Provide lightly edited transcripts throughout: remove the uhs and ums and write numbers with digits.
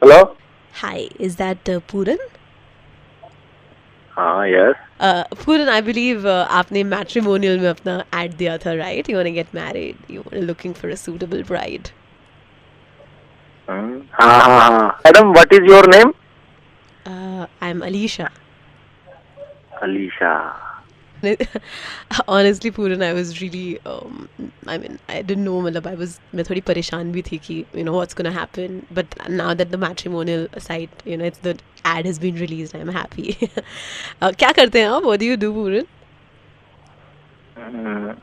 Hello. Hi, is that Pooran? हाँ yes. Pooran, I believe आपने matrimonial में अपना ad दिया था, right? You want to get married. You were looking for a suitable bride. हाँ हाँ हाँ madam, what is your name? I'm Alicia. Alisha. Honestly, Pooran, I was really, I mean, I didn't know, मतलब मैं थोड़ी परेशान भी थी कि, you know, what's gonna happen. But now that the matrimonial site, you know, the ad has been released, I'm happy. क्या करते हैं आप? What do you do, Pooran?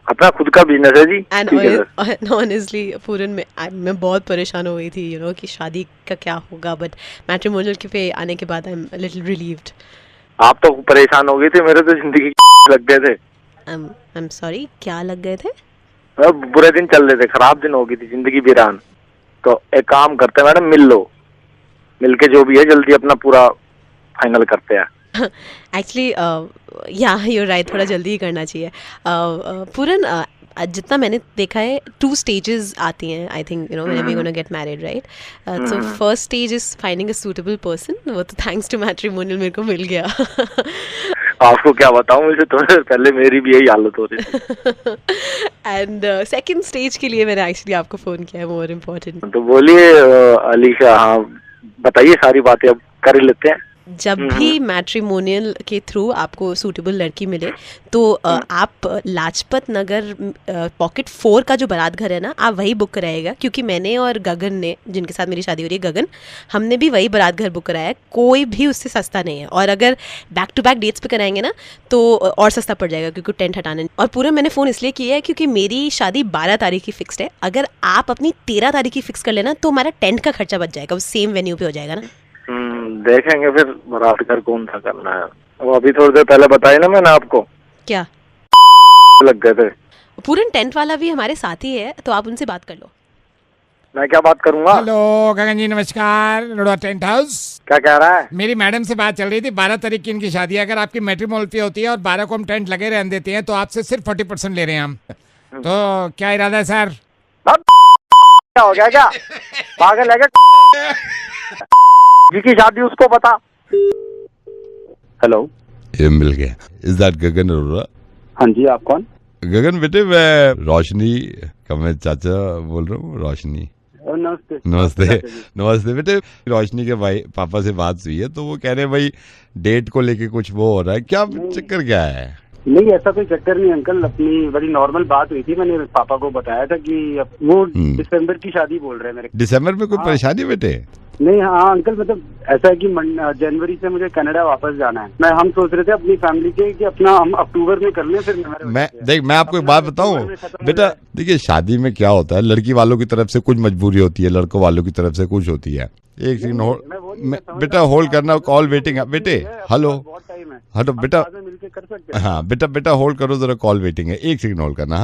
अपना खुद का बिजनेस है जी। And ठीक है सर। honestly, पूरन मैं बहुत परेशान हो गई थी, you know, कि शादी का क्या होगा, but matrimonial के पे आने के बाद I'm a little relieved. आप तो परेशान हो गए थे, मेरे तो जिंदगी लग गए थे। I'm sorry, क्या लग गए थे? अब बुरे दिन चल रहे थे, खराब दिन हो गई थी, जिंदगी वीरान। तो एक काम करते हैं मैडम, मिल लो, मिल के जो भी है जल्दी अपना पूरा फाइनल करते हैं। Actually, yeah, you're right, थोड़ा जल्दी ही करना चाहिए। पूरन, जितना मैंने देखा है 2 stages आती हैं, I think, you know, whenever you're gonna get married, right? So first stage is finding a suitable person. वो तो thanks to matrimonial मेरे को मिल गया। आपको क्या बताऊं, मुझे थोड़े देर पहले मेरी भी यही हालत हो रही थी। एंड सेकंड स्टेज के लिए मैंने एक्चुअली आपको फोन किया है, मोर इम्पोर्टेंट। तो बोलिए अलीशा, हाँ बताइए, सारी बातें अब कर ही लेते हैं। जब भी मैट्रिमोनियल के थ्रू आपको सूटेबल लड़की मिले तो आप लाजपत नगर पॉकेट 4 का जो बारात घर है ना, आप वही बुक कराएगा, क्योंकि मैंने और गगन ने, जिनके साथ मेरी शादी हो रही है, गगन, हमने भी वही बारात घर बुक कराया है। कोई भी उससे सस्ता नहीं है, और अगर बैक टू बैक डेट्स पे कराएंगे ना तो और सस्ता पड़ जाएगा, क्योंकि टेंट हटाना। और पूरा मैंने फ़ोन इसलिए किया है क्योंकि मेरी शादी 12 तारीख की फिक्स्ड है। अगर आप अपनी 13 तारीख की फिक्स कर लेना तो हमारा टेंट का खर्चा बच जाएगा, वो सेम वेन्यू पे हो जाएगा ना। देखेंगे फिर बारात घर कौन सा करना है। वो अभी थोड़ी देर पहले बताया ना मैंने आपको, क्या लग गए थे। पूरन टेंट वाला भी हमारे साथ ही है, तो आप उनसे बात कर लो। मैं क्या बात करूंगा? हेलो गगन जी, नमस्कार। लोड़ा टेंट हाउस। क्या कह रहा है? मेरी मैडम से बात चल रही थी, 12 तारीख की इनकी शादी है। अगर आपकी मैट्रिमोनियल पे होती है और 12 को हम टेंट लगे रहने देते हैं तो आपसे सिर्फ 40% ले रहे हैं हम। तो क्या इरादा है सर? क्या हो गया, क्या पागल है क्या? जिसकी शादी उसको पता। हेलो, ये मिल गया। इज दैट गगन अरोड़ा? हाँ जी, आप कौन? गगन बेटे, मैं रोशनी का मैं चाचा बोल रहा हूँ। रोशनी, नमस्ते। नमस्ते। नमस्ते बेटे, रोशनी के भाई पापा से बात हुई है, तो वो कह रहे हैं भाई डेट को लेके कुछ वो हो रहा है, क्या चक्कर क्या है? नहीं, ऐसा कोई चक्कर नहीं अंकल, अपनी बड़ी नॉर्मल बात हुई थी। मैंने पापा को बताया था कि वो दिसंबर की शादी बोल रहे हैं मेरे। दिसंबर में कोई परेशानी बेटे? नहीं, हाँ अंकल, मतलब ऐसा है कि जनवरी से मुझे कनाडा वापस जाना है। हम सोच रहे थे अपनी फैमिली के कि अपना हम अक्टूबर में कर लें, फिर मैं आपको एक बात बताऊं बेटा, देखिए शादी में क्या होता है, लड़की वालों की तरफ से कुछ मजबूरी होती है, लड़कों वालों की तरफ से कुछ होती है। एक सेकंड होल्ड बेटा, होल्ड करना, कॉल वेटिंग है बेटे। हेलो हेलो बेटा, हाँ बेटा होल्ड करो जरा, कॉल वेटिंग है, एक सेकंड होल्ड करना।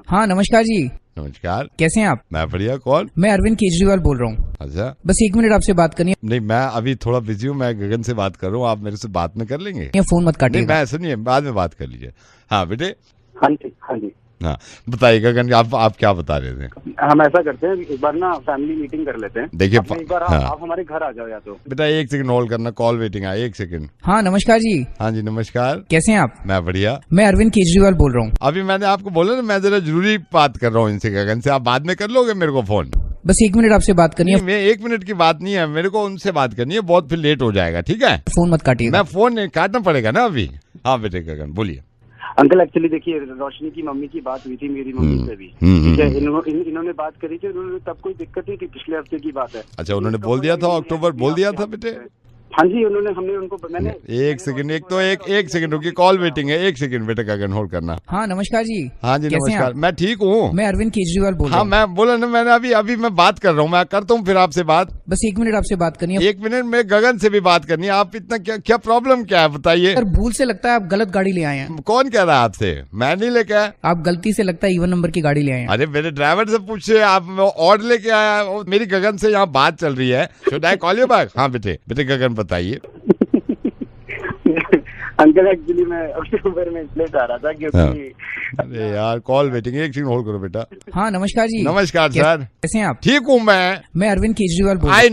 हाँ नमस्कार जी। नमस्कार, कैसे हैं आप? मैं बढ़िया। कौन? मैं अरविंद केजरीवाल बोल रहा हूँ। अच्छा, बस 1 मिनट आपसे बात करनी है। नहीं, मैं अभी थोड़ा बिजी हूँ, मैं गगन से बात कर रहा हूँ, आप मेरे से बात में कर लेंगे? फोन मत काटिए। मैं ऐसा नहीं है, बाद में बात कर लीजिए। हाँ बेटे। हाँ जी, हाँ जी, हाँ बताइए गगन, आप क्या बता रहे थे? हम ऐसा करते हैं, एक बार ना फैमिली मीटिंग कर लेते हैं। देखिए एक बार आप हमारे घर आ जाओ या तो। बेटा एक सेकंड होल्ड करना, कॉल वेटिंग है, एक सेकंड। हाँ नमस्कार जी। हाँ जी नमस्कार, कैसे हैं आप? मैं बढ़िया। मैं अरविंद केजरीवाल बोल रहा हूँ। अभी मैंने आपको बोला ना, मैं जरा जरूरी बात कर रहा हूँ इनसे, गगन से। आप बाद में कर लोगे मेरे को फोन? बस 1 मिनट आपसे बात करनी है। मैं 1 मिनट की बात नहीं है, मेरे को उनसे बात करनी है, बहुत फिर लेट हो जाएगा। ठीक है, फोन मत काटिए। मैं फोन काटना पड़ेगा ना अभी। हाँ बेटे गगन बोलिए। अंकल एक्चुअली देखिए, रोशनी की मम्मी की बात हुई थी मेरी मम्मी से भी। ठीक है, इन्होंने बात करी थी, उन्होंने तब कोई दिक्कत नहीं थी, पिछले हफ्ते की बात है। अच्छा, उन्होंने बोल दिया था अक्टूबर, बोल दिया था बेटे? हाँ जी, हमने उनको मैंने एक सेकंड, एक सेकंड रुकिए, कॉल वेटिंग है, एक सेकंड बेटे गगन होल्ड करना। हाँ नमस्कार जी। हाँ जी नमस्कार, मैं ठीक हूँ। मैं अरविंद केजरीवाल बोल रहा हूँ। हाँ मैं बोला ना, मैंने अभी मैं बात कर रहा हूँ, मैं करता हूँ फिर आपसे बात। बस 1 मिनट आपसे बात करनी है। 1 मिनट में गगन से भी बात करनी है। आप इतना क्या प्रॉब्लम क्या है बताइए? सर भूल से लगता है आप गलत गाड़ी ले आए हैं। कौन कह रहा है आपसे? मैं नहीं लेके आया। आप गलती से लगता है इवन नंबर की गाड़ी ले आए हैं। अरे मेरे ड्राइवर से पूछे, आप और लेके आया? मेरी गगन से यहाँ बात चल रही है। Should I call you back? हाँ बेटे गगन बताइए। अंकल एक्चुअली मैं अक्टूबर में इसलिए चाह रहा था क्योंकि अरे यार कॉल वेटिंग, एक सेकंड होल्ड करो बेटा। हाँ नमस्कार जी। नमस्कार सर, कैसे हैं आप? ठीक हूँ मैं अरविंद केजरीवाल बोल रहा हूँ।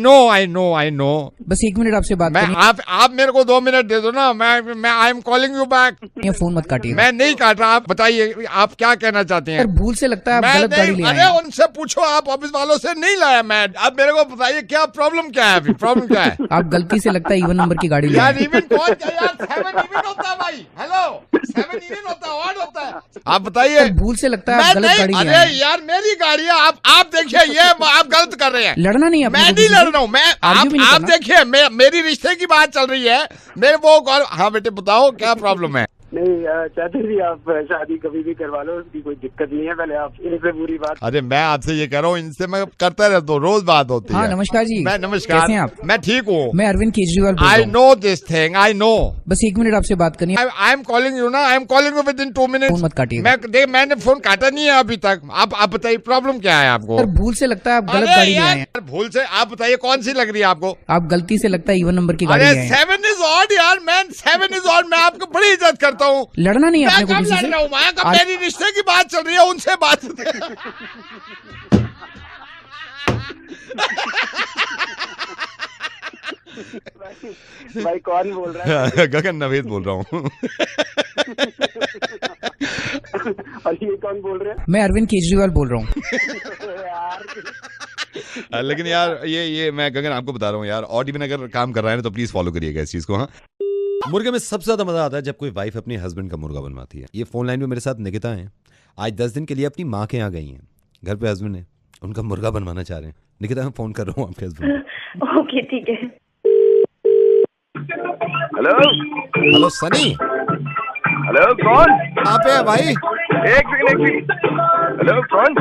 आई नो। बस 1 मिनट आपसे बात करनी आप मेरे को 2 मिनट दे दो ना, मैं I am calling you back. है। फोन मत काटिए। मैं नहीं काट रहा, आप बताइए आप क्या कहना चाहते हैं? सर भूल से लगता है आप मैं गलत गाड़ी ले आए अरे हैं। उनसे पूछो, आप ऑफिस वालों से नहीं लाया मैं। अब मेरे को बताइए क्या प्रॉब्लम क्या है? अभी प्रॉब्लम क्या है? आप गलती से लगता है इवन नंबर की गाड़ी ले आए यार हैं। इवन कौन क्या यार? 7 इवन होता है भाई। हेलो 7 इवन होता है, ऑड होता है। आप बताइए। सर भूल से लगता है मैं आप गलत गाड़ी नहीं, ले आए अरे हैं। यार मेरी गाड़ी है। आप देखिए ये आप गलत कर रहे हैं। लड़ना नहीं है अपने मैं को नहीं किसी लड़ से। रहा हूँ। मैं Argue भी नहीं आप करना। देखिए मेरी रिश्ते की बात चल रही है। मेरे वो हाँ बेटे बताओ क्या प्रॉब्लम है? नहीं चाहते भी आप शादी कभी भी करवा लो, उसकी कोई दिक्कत नहीं है। पहले आप इनसे पूरी बात। अरे मैं आपसे ये कह रहा हूँ, इनसे मैं करता रहता हूँ, रोज बात होती हाँ है। नमस्कार जी। मैं नमस्कार। कैसे हैं आप? मैं ठीक हूँ। मैं अरविंद केजरीवाल बोल आई रहा हूँ। No this thing, I know. बस 1 मिनट आपसे बात करनी है। आई एम कॉलिंग यू ना, I am calling you with in 2 minutes. Phone मत काटिए। मैंने फोन काटा नहीं है अभी तक। आप बताइए प्रॉब्लम क्या है आपको? सर भूल से लगता है आप गलत अरे गाड़ी ले आए यार हैं। भूल से आप बताइए कौन सी लग रही है आपको? आप गलती से लगता है इवन नंबर की गाड़ी अरे ले आए हैं। 7 इज ऑड यार मैन, 7 इज ऑड। मैं आपको बड़ी इज्जत करता हूँ। लड़ना नहीं है अपने मैं को कब किसी लड़ से। रहा हूँ? मैं कब, मेरी रिश्ते की बात चल रही है, उनसे बात भाई कौन बोल रहा है? गगन नवेद बोल रहा हूँ। और ये कौन बोल रहे हैं? मैं अरविंद केजरीवाल बोल रहा हूँ। यार लेकिन यार ये मैं गगन आपको बता रहा हूँ यार, ऑड इवन अगर काम कर रहा है ना तो प्लीज फॉलो करिएगा इस चीज को। हाँ मुर्गे में सबसे ज्यादा मजा आता है जब कोई वाइफ अपने हस्बैंड का मुर्गा बनवाती है। ये फोन लाइन में मेरे साथ निकिता है। आज 10 दिन के लिए अपनी माँ के यहाँ गई हैं। घर पे हस्बैंड है, उनका मुर्गा बनवाना चाह रहे हैं। निकिता मैं फोन कर रहा हूँ आपके हस्बैंड। ओके ठीक है। हेलो हेलो सनी, हेलो कौन? कहाँ पे है भाई? एक सेकंड। हेलो कौन?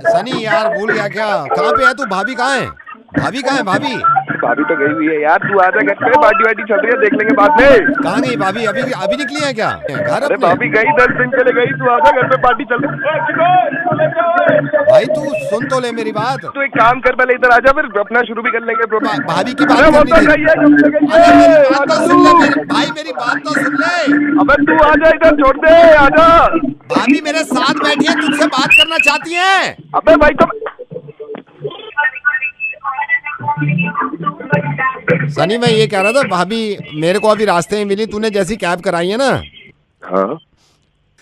सनी यार भूल गया क्या? कहाँ पे है तू? भाभी कहाँ है? भाभी भाभी तो गई हुई है यार। तू आजा घर पे, पार्टी वार्टी चल रही है, देख लेंगे बाद में। कहाँ गई भाभी? अभी निकली है क्या घर अरे अपने? भाभी गई 10 दिन के लिए गई। तू आजा घर पे, पार्टी चल रही है। भाई तू सुन तो ले मेरी बात। तू एक काम कर, पहले इधर आजा, फिर अपना शुरू भी कर लेंगे। भाभी की बात अरे वो करनी तो थी। गई है, कब से गई अरे है? मेरी बात तो सुन ले भाई, मेरी बात तो सुन ले। अबे तू आजा इधर, छोड़ दे, आजा। भाभी मेरे साथ बैठी है, तुझसे बात करना चाहती है। अबे भाई तो सनी मैं ये कह रहा था, भाभी मेरे को अभी रास्ते में मिली। तूने जैसी कैब कराई है ना, हाँ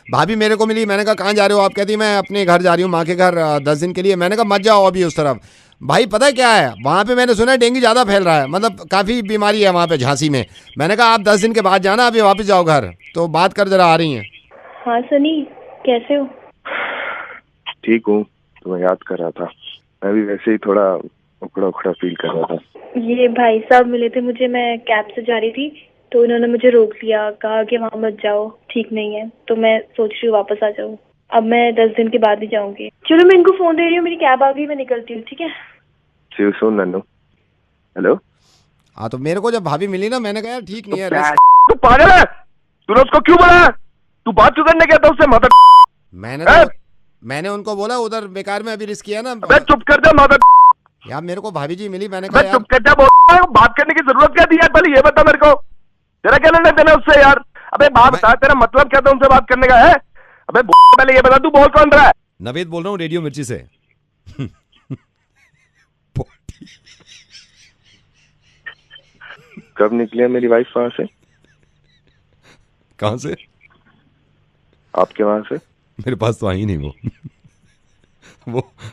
भाभी मेरे को मिली। मैंने कहा कहाँ जा रहे हो? आप कहती मैं अपने घर जा रही हूँ, माँ के घर 10 दिन के लिए। मैंने कहा मत जाओ अभी उस तरफ। भाई पता है क्या है वहाँ पे? मैंने सुना है डेंगू ज़्यादा फैल रहा है, मतलब काफ़ी बीमारी है वहाँ पे झांसी में। मैंने कहा आप 10 दिन के बाद जाना, अभी वापस जाओ घर। तो बात कर जरा, आ रही हैं। हाँ सनी कैसे हो? ठीक हूँ। तुम्हें याद कर रहा था। मैं भी वैसे ही थोड़ा उखड़ा फील कर रहा था। ये भाई साहब मिले थे मुझे, मैं कैब से जा रही थी तो इन्होंने मुझे रोक लिया, कहा कि वहाँ मत जाओ, ठीक नहीं है। तो मैं सोच रही हूँ वापस आ जाऊँ। अब मैं 10 दिन के बाद ही जाऊंगी। चलो मैं इनको फोन दे रही हूँ, मेरी कैब आ गई, मैं निकलती हूँ, ठीक है? See you soon, Nannu. Hello. हाँ तो मेरे को जब भाभी मिली ना, मैंने कहा यार ठीक नहीं है। तू पागल है? तूने उसको क्यों बोला? तू बात क्यों करने गया था उससे? माता मैंने उनको बोला उधर बेकार में अभी रिस्क किया ना। अबे चुप कर जा माता। यार मेरे को भाभी जी मिली, मैंने कहा चुप कर जा। बात करने की जरूरत क्या थी यार? पहले ये बता मेरे को, तेरा क्या लेना देना उससे यार? अबे बात बता, तेरा मतलब क्या था उनसे बात करने का है? अबे पहले ये बता, तू बोल कौन रहा है? नवेद बोल रहा हूँ रेडियो मिर्ची से। कब निकली है मेरी वाइफ वहां से? कहाँ से? आपके वहां से? मेरे पास तो आई नहीं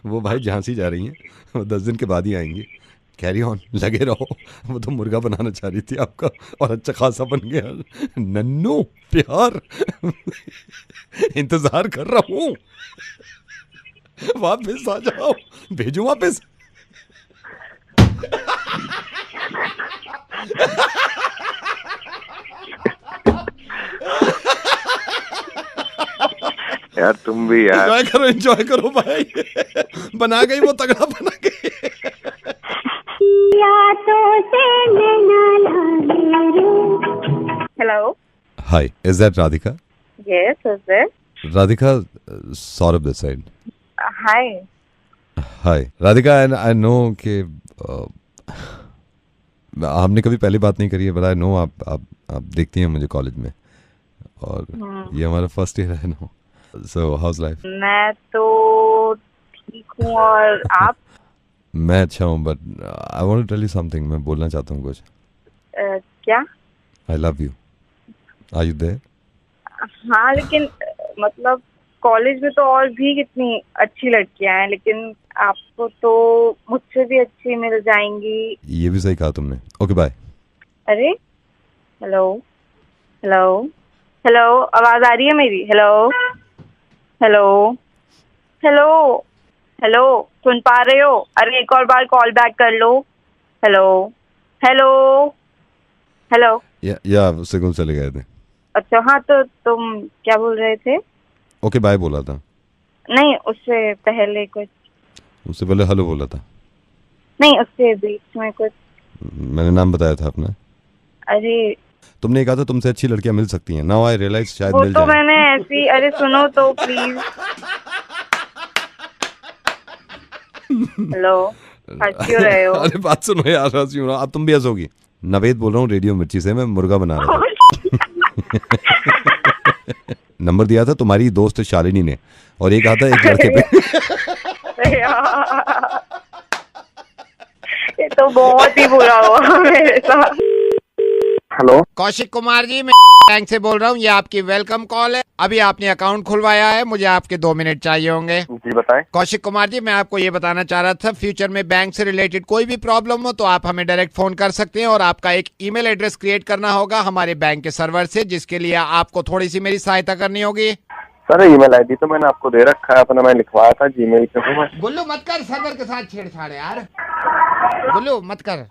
वो भाई झांसी जा रही हैं। वो 10 दिन के बाद ही आएंगी। कैरी ऑन, लगे रहो। वो तो मुर्गा बनाना चाह रही थी आपका, और अच्छा खासा बन गया। नन्नू प्यार, इंतजार कर रहा हूँ, वापस आ जाओ, भेजू वापस। यार तुम भी यार। एंजॉय करो भाई। बना गई वो, तगड़ा बना गई। Hello. Hi, is that Radhika? Yes is that Radhika, Saurabh this side. Hi. Hi Radhika, I know कि हमने कभी पहले बात नहीं करी है, बट आई नो आप देखती हैं मुझे कॉलेज में, और ये हमारा फर्स्ट ईयर है ना। So how's life? मैं तो ठीक हूँ, और आप? मैं अच्छा हूँ, but I want to tell you something. मैं बोलना चाहता हूँ कुछ। क्या? I love you. Are you there? हाँ, लेकिन मतलब कॉलेज में तो और भी कितनी अच्छी लड़कियां हैं, लेकिन आपको तो मुझसे भी अच्छी मिल जाएंगी। ये भी सही कहा तुमने। Okay bye. अरे हेलो हेलो हेलो, आवाज आ रही है मेरी? हेलो हेलो हेलो हेलो, सुन पा रहे हो? अरे एक और बार कॉल बैक कर लो। Hello hello hello. या सिग्नल चले गए थे। अच्छा, हाँ, तो तुम क्या बोल रहे थे? ओके बाय बोला था। नहीं, उससे पहले कुछ। उससे पहले हेलो बोला था। नहीं, उससे बीच में कुछ। मैंने नाम बताया था अपना। अरे तुमने कहा था तुमसे अच्छी लड़कियां मिल सकती हैं। नाउ आई रियलाइज शायद वो मिल तो जाए। मैंने ऐसी, अरे सुनो तो प्लीज। हेलो, हंस क्यों रहे हो? अरे बात सुनो यार, हंस क्यों रहा? अब तुम भी हंसोगी। नवेद बोल रहा हूँ रेडियो मिर्ची से। मैं मुर्गा बना रहा था। नंबर दिया था तुम्हारी दोस्त शालिनी ने, और एक आता एक लड़के पे। ये तो बहुत ही बुरा हुआ मेरे साथ। हेलो, कौशिक कुमार जी, मैं बैंक से बोल रहा हूँ। ये आपकी वेलकम कॉल है। अभी आपने अकाउंट खुलवाया है, मुझे आपके 2 मिनट चाहिए होंगे। जी बताएं। कौशिक कुमार जी, मैं आपको ये बताना चाह रहा था, फ्यूचर में बैंक से रिलेटेड कोई भी प्रॉब्लम हो तो आप हमें डायरेक्ट फोन कर सकते हैं, और आपका एक ईमेल एड्रेस क्रिएट करना होगा हमारे बैंक के सर्वर से, जिसके लिए आपको थोड़ी सी मेरी सहायता करनी होगी। सर ईमेल आईडी तो मैंने आपको दे रखा है अपना, मैं लिखवाया था जीमेल पे हूँ मैं। गुल्लू मत कर सर्वर के साथ छेड़छाड़ यार। गुल्लू मत कर,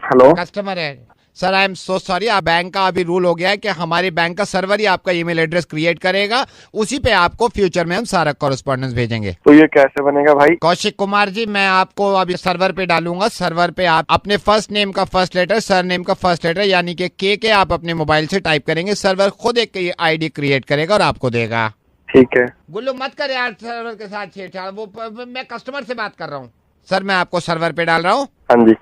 हेलो कस्टमर है। Sir I am so sorry, आप बैंक का अभी रूल हो गया है कि हमारे बैंक का सर्वर ही आपका ईमेल एड्रेस क्रिएट करेगा, उसी पे आपको फ्यूचर में हम सारा कॉरेस्पॉन्डेंस भेजेंगे। तो ये कैसे बनेगा भाई? कौशिक कुमार जी, मैं आपको अभी सर्वर पे डालूंगा। सर्वर पे आप अपने फर्स्ट नेम का फर्स्ट लेटर, सर नेम का फर्स्ट लेटर यानी कि के आप अपने मोबाइल से टाइप करेंगे, सर्वर खुद एक आईडी क्रिएट करेगा और आपको देगा। ठीक है। गुल्लू मत कर यार सर्वर के साथ छेड़छाड़, वो मैं कस्टमर से बात कर रहा हूँ। सर मैं आपको सर्वर पे डाल रहा हूँ। हाँ जी।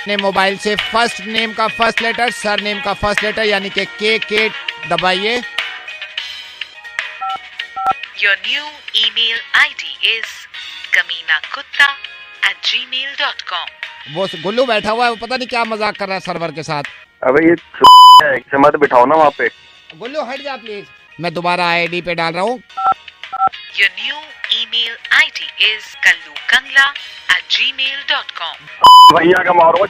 अपने मोबाइल से फर्स्ट नेम का फर्स्ट लेटर, सर नेम का फर्स्ट लेटर यानी कि के दबाइए। Your new email ID is kaminakutta@gmail.com. वो गुल्लू बैठा हुआ है, वो पता नहीं क्या मजाक कर रहा है सर्वर के साथ। अबे ये से मत बिठाओ ना वहाँ पे। गुल्लू हट जा प्लीज। मैं दोबारा आईडी पे डाल रहा हूँ। Your new email ID is kallukangla@gmail.com. भैया का मारो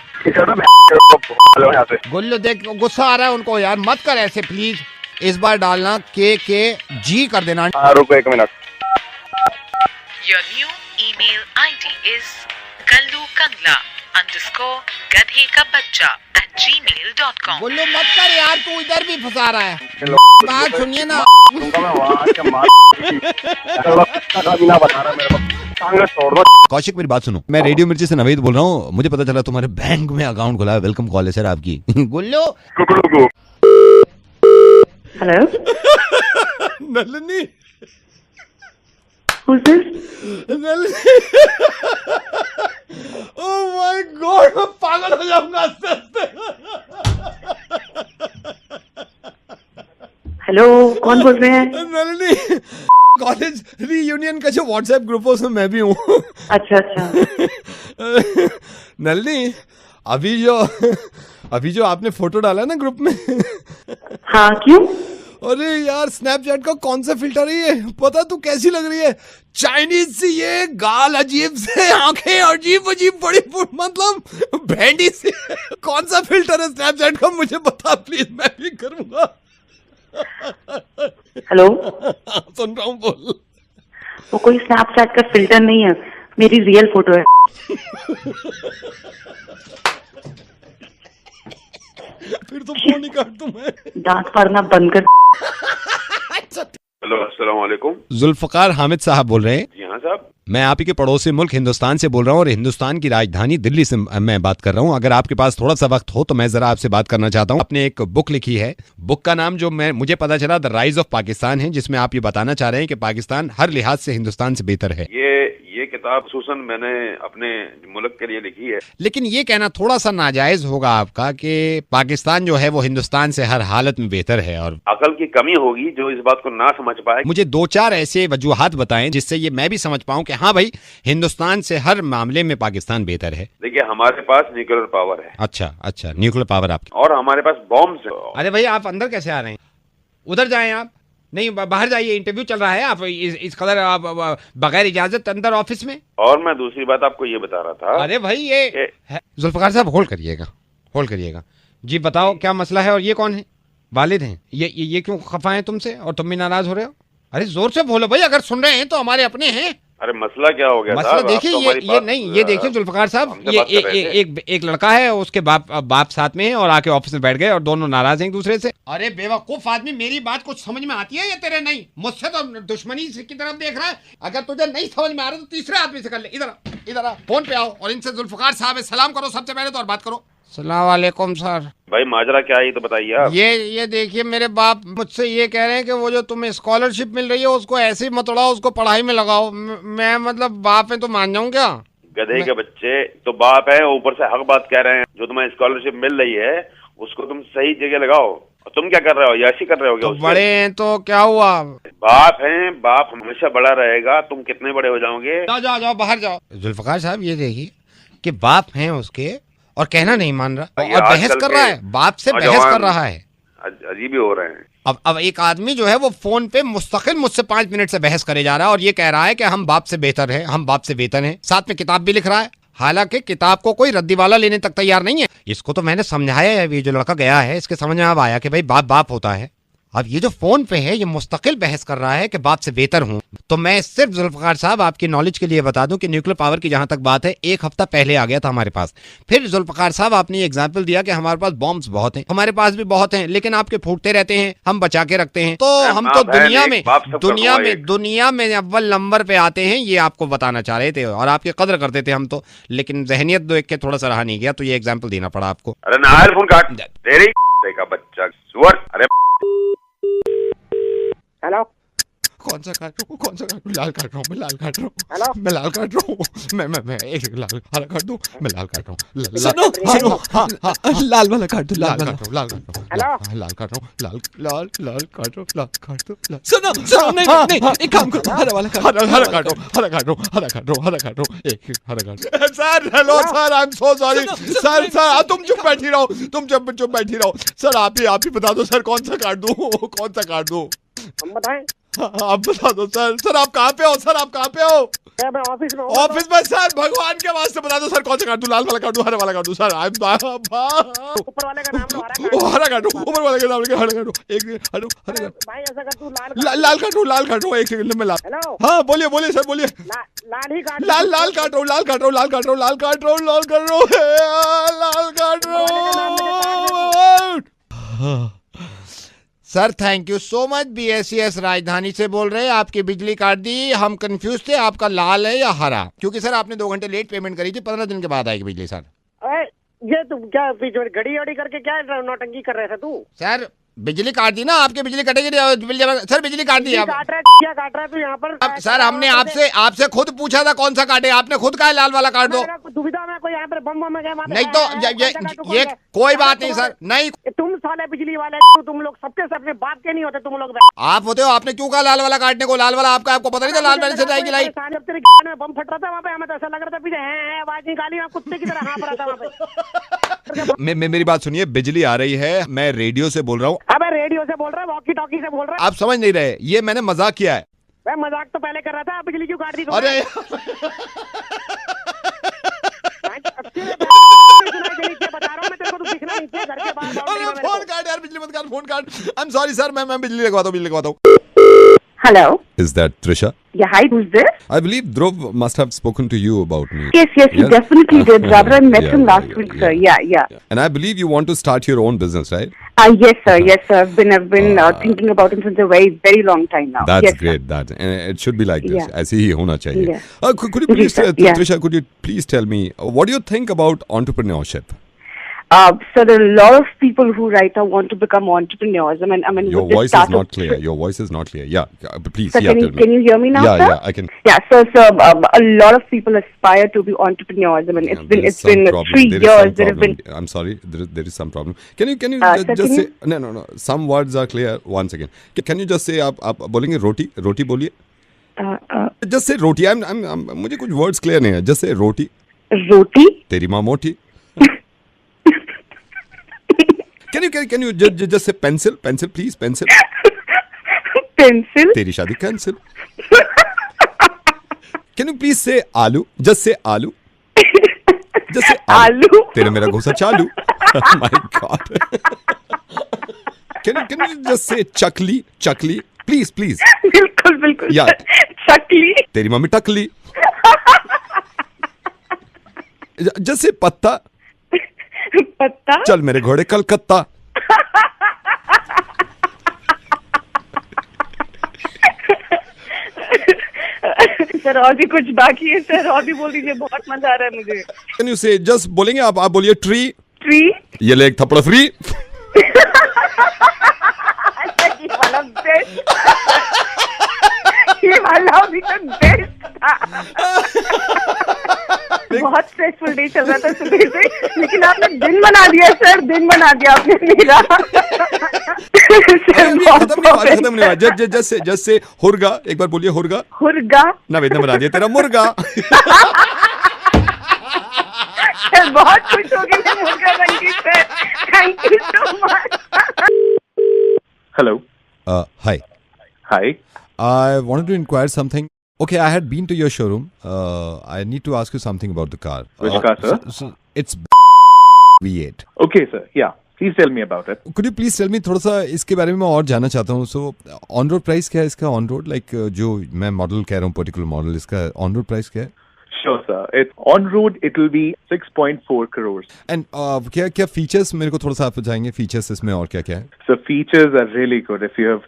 गुल्लू देख गुस्सा आ रहा है उनको यार, मत कर ऐसे प्लीज। इस बार डालना के जी कर देना। रुको 1 minute. Your new email ID is kallukangla_gadhe-ka-bachcha@gmail.com. गुल्लू मत कर यार, तू इधर भी फंसा रहा है। बात सुनिए ना। कौशिक मेरी बात सुनो, मैं रेडियो मिर्ची से नवेद बोल रहा हूँ। मुझे पता चला तुम्हारे बैंक में अकाउंट खुला है। वेलकम कॉल है सर आपकी। Gullu. Hello, Nalini. who's this? Nalini. Oh my god, मैं पागल हो जाऊंगा आस्ते-आस्ते। हेलो, कौन बोल रहे हैं? नलिनी, कॉलेज रीयूनियन का जो व्हाट्सएप ग्रुप है उसमें मैं भी हूँ। अच्छा अच्छा। नलिनी, अभी जो आपने फोटो डाला ना ग्रुप में। हाँ, क्यों? अरे यार, स्नैपचैट का कौन सा फिल्टर है ये? पता तू कैसी लग रही है? चाइनीज सी, ये गाल अजीब से, आंखें अजीब अजीब बड़ी, मतलब भेंडी सी। कौन सा फिल्टर है स्नैपचैट का, मुझे बता प्लीज, मैं भी करूंगा। हेलो, सुन रहा हूँ, बोल। वो कोई स्नैपचैट का फिल्टर नहीं है, मेरी रियल फोटो है। फिर तो फोन ही काट दूं मैं। दांत फाड़ना बंद कर। हेलो, अस्सलाम वालेकुम। जुल्फकार हामिद साहब बोल रहे हैं? जी हाँ साहब। मैं आप ही के पड़ोसी मुल्क हिंदुस्तान से बोल रहा हूँ, और हिंदुस्तान की राजधानी दिल्ली से मैं बात कर रहा हूँ। अगर आपके पास थोड़ा सा वक्त हो तो मैं जरा आपसे बात करना चाहता हूँ। आपने एक बुक लिखी है, बुक का नाम जो मुझे पता चला द राइज ऑफ पाकिस्तान है, जिसमें आप ये बताना चाह रहे हैं कि पाकिस्तान हर लिहाज से हिंदुस्तान से बेहतर है। ये ये किताब खुसूसन मैंने अपने मुल्क के लिए लिखी है। लेकिन ये कहना थोड़ा सा नाजायज होगा आपका कि पाकिस्तान जो है वो हिंदुस्तान से हर हालत में बेहतर है, और अकल की कमी होगी जो इस बात को ना समझ पाए। मुझे 2-4 ऐसे वजूहात बताएं जिससे ये मैं भी समझ पाऊं कि हाँ भाई हिंदुस्तान से हर मामले में पाकिस्तान बेहतर है। देखिए, हमारे पास न्यूक्लियर पावर है। अच्छा, न्यूक्लियर पावर आपकी, और हमारे पास बॉम्ब्स है। अरे भाई आप अंदर कैसे आ रहे हैं? उधर जाएं आप, नहीं बाहर जाइए, इंटरव्यू चल रहा है। आप इस कदर आप बगैर इजाजत अंदर ऑफिस में। और मैं दूसरी बात आपको ये बता रहा था। अरे भाई ये जुल्फकार साहब होल्ड करिएगा जी, बताओ क्या मसला है और ये कौन है? वालिद हैं ये क्यों खफा हैं तुमसे और तुम भी नाराज हो रहे हो? अरे जोर से बोलो भाई, अगर सुन रहे हैं तो हमारे अपने हैं। अरे मसला क्या हो गया? मसला देखिए ये देखिए जुल्फकार साहब, ये एक लड़का है, उसके बाप साथ में है और आके ऑफिस में बैठ गए और दोनों नाराज हैं एक दूसरे से। अरे बेवकूफ आदमी, मेरी बात कुछ समझ में आती है या तेरे नहीं? मुझसे तो दुश्मनी की तरफ देख रहा है। अगर तुझे नहीं समझ में आ रहा तो तीसरे आदमी से कर ले। इधर आ, फोन पे आओ और इनसे जुल्फकार साहब सलाम करो सबसे पहले तो, और बात करो। सलाम वालेकुम सर। भाई माजरा क्या है ये तो बताइए आप। ये देखिए, मेरे बाप मुझसे ये कह रहे हैं कि वो जो तुम्हें स्कॉलरशिप मिल रही है उसको ऐसे ही मत उड़ाओ, उसको पढ़ाई में लगाओ। मैं मतलब बाप है तो मान जाऊं क्या? गधे के बच्चे, तो बाप है ऊपर से हक बात कह रहे हैं। जो तुम्हें स्कॉलरशिप मिल रही है उसको तुम सही जगह लगाओ। और तुम क्या कर रहे हो? याशी कर रहे हो क्या? तो बड़े हैं तो क्या हुआ? बाप हैं, बाप हमेशा बड़ा रहेगा। तुम कितने बड़े हो जाओगे? जाओ बाहर जाओ। जुल्फकार साहब ये देखिए कि बाप हैं उसके और कहना नहीं मान रहा और बहस कर रहा है, बाप से बहस कर रहा है। अजीब ही हो रहे हैं। अब एक आदमी जो है वो फोन पे मुस्तकिल मुझसे 5 मिनट से बहस करे जा रहा है और ये कह रहा है कि हम बाप से बेहतर हैं, हम बाप से बेहतर हैं, साथ में किताब भी लिख रहा है। हालांकि किताब को कोई रद्दी वाला लेने तक तैयार नहीं है। इसको तो मैंने समझाया है, ये जो लड़का गया है इसके समझ में अब आया कि भाई बाप होता है। अब ये जो फोन पे है ये मुस्तकिल बहस कर रहा है कि बाप से बेहतर हूं। तो मैं सिर्फ जुल्फकार साहब आपकी नॉलेज के लिए बता दूं कि न्यूक्लियर पावर की जहां तक बात है, 1 हफ्ता पहले आ गया था हमारे पास। फिर जुल्फकार साहब आपने एग्जाम्पल दिया कि हमारे पास बॉम्ब्स बहुत हैं, हमारे पास भी बहुत हैं, लेकिन आपके फूटते रहते हैं, हम बचा के रखते हैं। तो हम तो दुनिया में अव्वल नंबर पे आते हैं, ये आपको बताना चाह रहे थे और आपकी कदर करते थे हम तो। लेकिन जहनियत देख के थोड़ा सा रहा नहीं गया, तो ये एग्जाम्पल देना पड़ा आपको। अरे नायर फोन काट तेरी का बच्चा सुअर। अरे हेलो, कौन सा काट रहा हूँ? लाल काट रहा हूँ, मैं लाल काट रहा हूँ। हेलो, मैं लाल काट रहा हूँ। मैं एक लाल हरा काट दूँ, मैं लाल काट रहा हूँ। सुनो, हाँ, लाल वाला काट दूँ, लाल काट रहा हूँ। हेलो, लाल काट रहा हूँ, लाल काट रहा हूँ। सुनो, नहीं, एक काम करो, हरा वाला काट। हरा काट रहा हूँ। एक हरा काट। Sir hello sir, I am so sorry sir, तुम चुप बैठी रहो। सर आप ही बता दो सर, कौन सा काट दूँ? हम बताएं? आप बता दो सर आप कहाँ पे हो? मैं ऑफिस में सर, भगवान के वास्ते बता दो सर, कौन सा काट दूं? लाल वाला काट दूं, हरा वाला काट दूं? सर ऊपर वाले का नाम लो, हरा काट दूं, ऊपर वाले का नाम लेके हरा काट दूं। एक हरा भाई ऐसा कर तू लाल काट दूं। एक सेकंड में लाल। हेलो, हाँ बोलिए सर, बोलिए। लाल ही काट। लाल काट रहा हूँ। Sir thank you so much. BSES राजधानी से बोल रहे हैं, आपकी बिजली काट दी। हम कंफ्यूज थे, आपका लाल है या हरा, क्योंकि सर आपने 2 घंटे लेट पेमेंट करी थी। 15 दिन के बाद आएगी बिजली सर। ये तुम क्या घड़ी कर के क्या नौटंकी कर रहे थे तू? सर बिजली काट दी ना, आपकी बिजली कटेगी। सर बिजली काट दी। क्या काट रहा है तू यहाँ पर? सर हमने आपसे खुद पूछा था कौन सा काटे, आपने खुद कहा लाल वाला काट दो। दुविधा में कोई यहाँ पर बम में गया? नहीं तो ये कोई बात नहीं सर। नहीं तुम साले बिजली वाले, तुम लोग सबके सब अपने बाप के नहीं होते तुम लोग। आप होते हो, आपने क्यों कहा लाल वाला काटने को? लाल वाला आपको पता नहीं था लाल वाले से जाएगी लाइट? तेरे बम फट रहा था वहाँ पे, हमें तो ऐसा लग रहा था पीछे है आवाज निकाली, कुत्ते की तरह हाँफ रहा था वहाँ पे। मेरी बात सुनिए, बिजली आ रही है, मैं रेडियो से बोल रहा हूँ। अबे रेडियो से बोल रहा है, वॉकी टॉकी से बोल रहा है? आप समझ नहीं रहे, ये मैंने मजाक किया है। मैं मजाक तो पहले कर रहा था, बिजली क्यों काट दी? अरे बता रहा हूँ मैं तेरे को, तू दिखना नहीं चाहिए घर के बाहर। फोन काट यार, बिजली मत काट, फोन काट। आई एम सॉरी सर, मैं बिजली लगवाता हूँ। Hello. Is that Trisha? Yeah, hi, who's this? I believe Dhruv must have spoken to you about me. Yes, he definitely did. Rather, I met him last week, sir. Yeah. And I believe you want to start your own business, right? Yes, sir. I've been thinking about it since a very long time now. That's great. And it should be like this. ऐसे ही होना चाहिए. Yeah. Could you please, Trisha, could you please tell me, what do you think about entrepreneurship? So there are a lot of people who right now want to become entrepreneurs. I mean, Your with this voice is startup- not clear. Your voice is not clear. Yeah, please. Sir, Yeah, can you tell me. can you hear me now, Yeah, sir? yeah, I can. Yeah, so a lot of people aspire to be entrepreneurs. I mean, There is it's some been problem. 3 There is years some that have been. problem. I'm sorry. There is some problem. Can you sir, just can say no. Some words are clear. Once again, can you just say आप बोलेंगे रोटी बोलिए. Just say roti. I'm मुझे कुछ words clear नहीं है. Just say roti. Roti. तेरी माँ मोटी. Can you just say pencil please pencil. Pencil. तेरी शादी cancel. Can you please say आलू? Just say आलू. Just say आलू. तेरा मेरा घोसा चालू. My God. Can you just say chakli please. बिल्कुल. Yeah. चकली. तेरी मम्मी टकली. Just say पत्ता. चल मेरे घोड़े कलकत्ता. सर और भी कुछ बाकी है सर, और भी बोल दीजिए, बहुत मजा आ रहा है मुझे. Can you say just बोलेंगे आप बोलिए ट्री. Tree. ये ले एक थप्पड़ फ्री. ये वाला भी तो बेस्ट था. बहुत स्ट्रेसफुल डे चल रहा था सुबह से, लेकिन आपने दिन बना दिया सर, दिन बना दिया आपने मेरा. खत्म नहीं हुआ. Just say हुर्गा. एक बार बोलिए हुर्गा. नवेद ने बना दिया तेरा मुर्गा. सर बहुत खुश हो गई मैं मुर्गा बन गई sir. Thank you so much. Hello. Hi. Hi. I wanted to inquire something. Okay, I had been to your showroom. I need to ask you something about the car. Which car, sir? So it's V8. Okay, sir. Yeah. Please tell me about it. Could you please tell me थोड़ा सा इसके बारे में मैं और जानना चाहता हूँ. So on road price क्या है इसका? On road like जो मैं मॉडल कह रहा हूँ पर्टिकुलर मॉडल, इसका on road price क्या है? Sure, sir. It's on road. It will be 6.4 crores. And क्या features मेरे को थोड़ा सा आप बताएंगे features इसमें और क्या है? So features are really good. If you've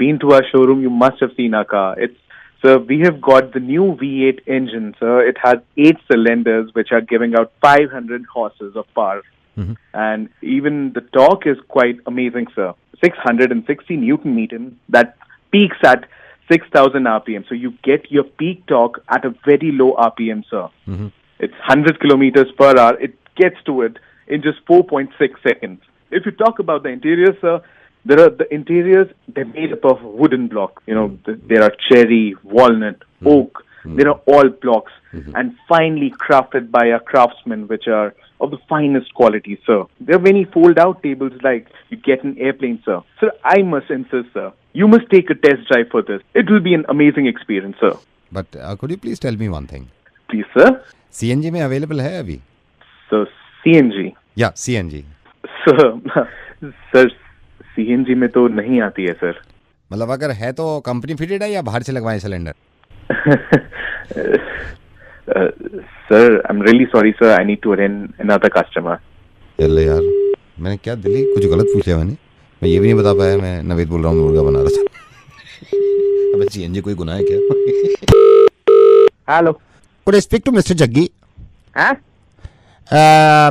been to our showroom, you must have seen our car. So we have got the new V8 engine, sir. It has 8 cylinders, which are giving out 500 horses of power. Mm-hmm. And even the torque is quite amazing, sir. 660 Newton meter. That peaks at 6,000 RPM. So you get your peak torque at a very low RPM, sir. Mm-hmm. It's 100 kilometers per hour. It gets to it in just 4.6 seconds. If you talk about the interior, sir, the interiors, they're made up of wooden block. You know, there are cherry, walnut, oak. They are all blocks and finely crafted by our craftsmen, which are of the finest quality, sir. There are many fold-out tables like you get in airplane, sir. Sir, I must insist, sir. You must take a test drive for this. It will be an amazing experience, sir. But could you please tell me one thing? Please, sir. CNG में available है अभी? So, CNG. Yeah, CNG. Sir, CNG में तो नहीं आती है, sir. मतलब अगर है तो कंपनी फिटेड है या बाहर से लगवाएं cylinder? Sir, I'm really sorry, sir. I need to attend another customer. यार मैंने क्या दिल्ली कुछ गलत पूछ लिया मैंने. मैं ये भी नहीं बता पाया मैं नवेद बोल रहा हूँ मुर्गा बना रहा था. अबे सीएनजी कोई गुनाह है क्या? Hello. Could I speak to mister Jaggi? हैं?